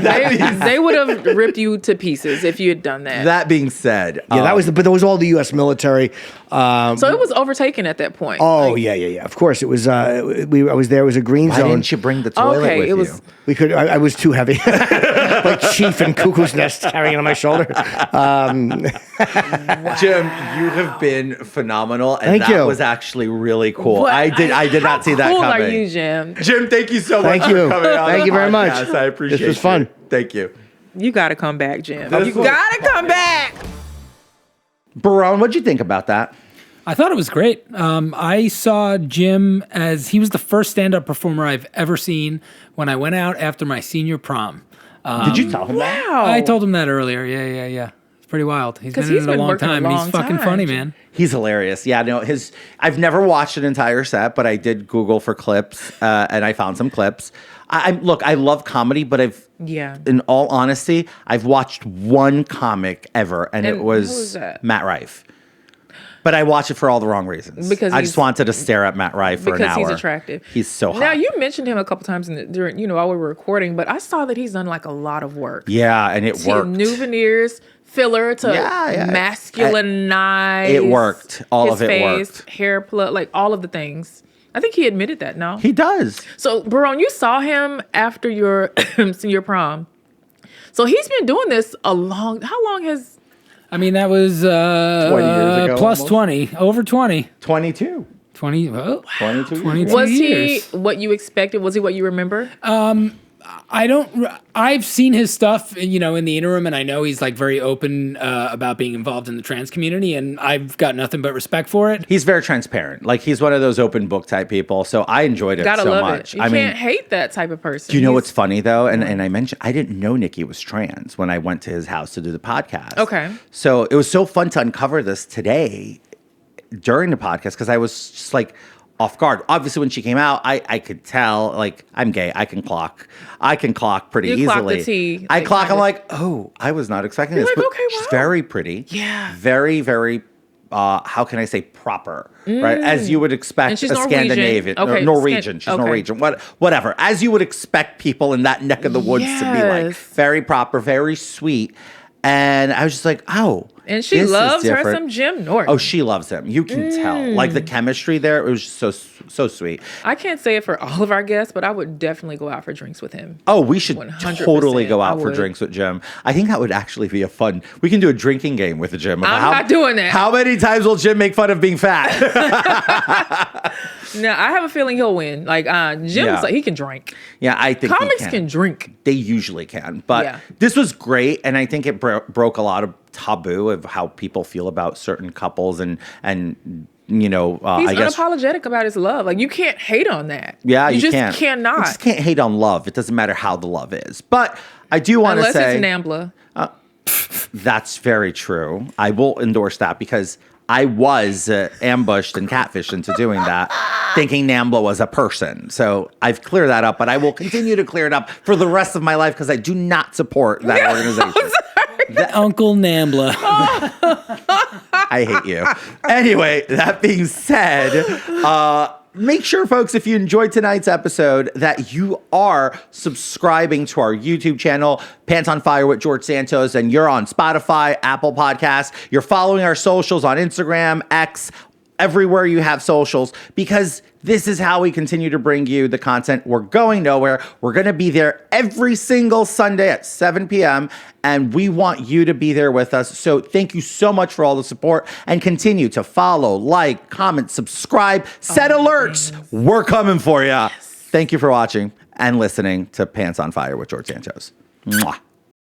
they would have ripped you to pieces if you had done that. that being said, Yeah, but there was all the U.S. military. So it was overtaken at that point. Oh yeah. Of course, it was. I was there. It was a green why zone. didn't you bring the toilet Okay, with it was- you? We could. I was too heavy, like Chief and Cuckoo's Nest carrying it on my shoulder. Jim, you have been phenomenal, and Thank that you. was actually really cool. What? I did not see that How cool coming. are you, Jim? Jim, thank you so much Thank you. for coming on. Thank the you very much. podcast. I appreciate This was fun. you. Thank you. You got to come back, Jim. This You was- got to come back. Barone, what'd you think about that? I thought it was great. I saw Jim as he was the first stand-up performer I've ever seen when I went out after my senior prom. Did you tell him that? Wow. I told him that earlier. Yeah. It's pretty wild. He's been 'Cause in he's it a been long working a time. and long he's fucking time. funny, man. He's hilarious. Yeah, no, I've never watched an entire set, but I did Google for clips, and I found some clips. Look, I love comedy, but Yeah. in all honesty, I've watched one comic ever, and it And was who was that? Matt Rife. But I watched it for all the wrong reasons. Because I just wanted to stare at Matt Rife for an Because hour. he's attractive. He's so hot. Now you mentioned him a couple times during while we were recording, but I saw that he's done like a lot of work. Yeah, and it worked. New veneers, filler to Yeah. masculinize. It worked. All his of it face, worked. hair plug, like all of the things. I think he admitted that. No, He does. So, Barone, you saw him after your senior prom. So he's been doing this how long has? I mean, that was 20 years ago, plus almost. 20, over 20. I've seen his stuff, in the interim, and I know he's like very open about being involved in the trans community, and I've got nothing but respect for it. He's very transparent. Like, he's one of those open book type people. So I enjoyed it Gotta so love much. it. You can't hate that type of person. Do you know what's funny though? And I mentioned I didn't know Nikki was trans when I went to his house to do the podcast. Okay. So it was so fun to uncover this today during the podcast because I was just like off guard. Obviously, when she came out, I could tell, like, I'm gay. I can clock pretty You easily. clock the T, I like, clock. I'm kinda. like, oh, I was not expecting this. like, But okay, she's wow. very pretty. Yeah. Very, very. How can I say proper? Right, as you would expect And she's a Norwegian. Scandinavian, Okay, Norwegian. She's okay. Norwegian. Whatever. As you would expect people in that neck of the woods to be like, Yes. very proper, very sweet. And I was just like, oh. And she this is loves her different. some Jim Norton. Oh, she loves him. You can tell. Like the chemistry there, it was just so sweet. I can't say it for all of our guests, but I would definitely go out for drinks with him. Oh, we should 100%, totally go out I for would. drinks with Jim. I think that would actually be we can do a drinking game with Jim. I'm not doing that. How many times will Jim make fun of being fat? Now, I have a feeling he'll win. Like, Jim's Yeah. like, he can drink. Yeah, I think he Comics can drink. They usually can. But Yeah. this was great, and I think it broke a lot of taboo of how people feel about certain couples and He's I guess unapologetic about his love. Like, you can't hate on that. yeah, you just can't. cannot. You just can't hate on love. It doesn't matter how the love is. But I do want to Unless say it's Nambla. that's very true. I will endorse that because I was ambushed and catfished into doing that, thinking NAMBLA was a person. So I've cleared that up, but I will continue to clear it up for the rest of my life because I do not support that organization. Uncle Nambla. I hate you. Anyway, that being said, make sure, folks, if you enjoyed tonight's episode, that you are subscribing to our YouTube channel, Pants on Fire with George Santos, and you're on Spotify, Apple Podcasts. You're following our socials on Instagram, X, everywhere you have socials, because this is how we continue to bring you the content. We're going nowhere. We're going to be there every single Sunday at 7 p.m., and we want you to be there with us. So thank you so much for all the support, and continue to follow, like, comment, subscribe, set alerts. We're coming for you. Thank you for watching and listening to Pants on Fire with George Santos. Mwah.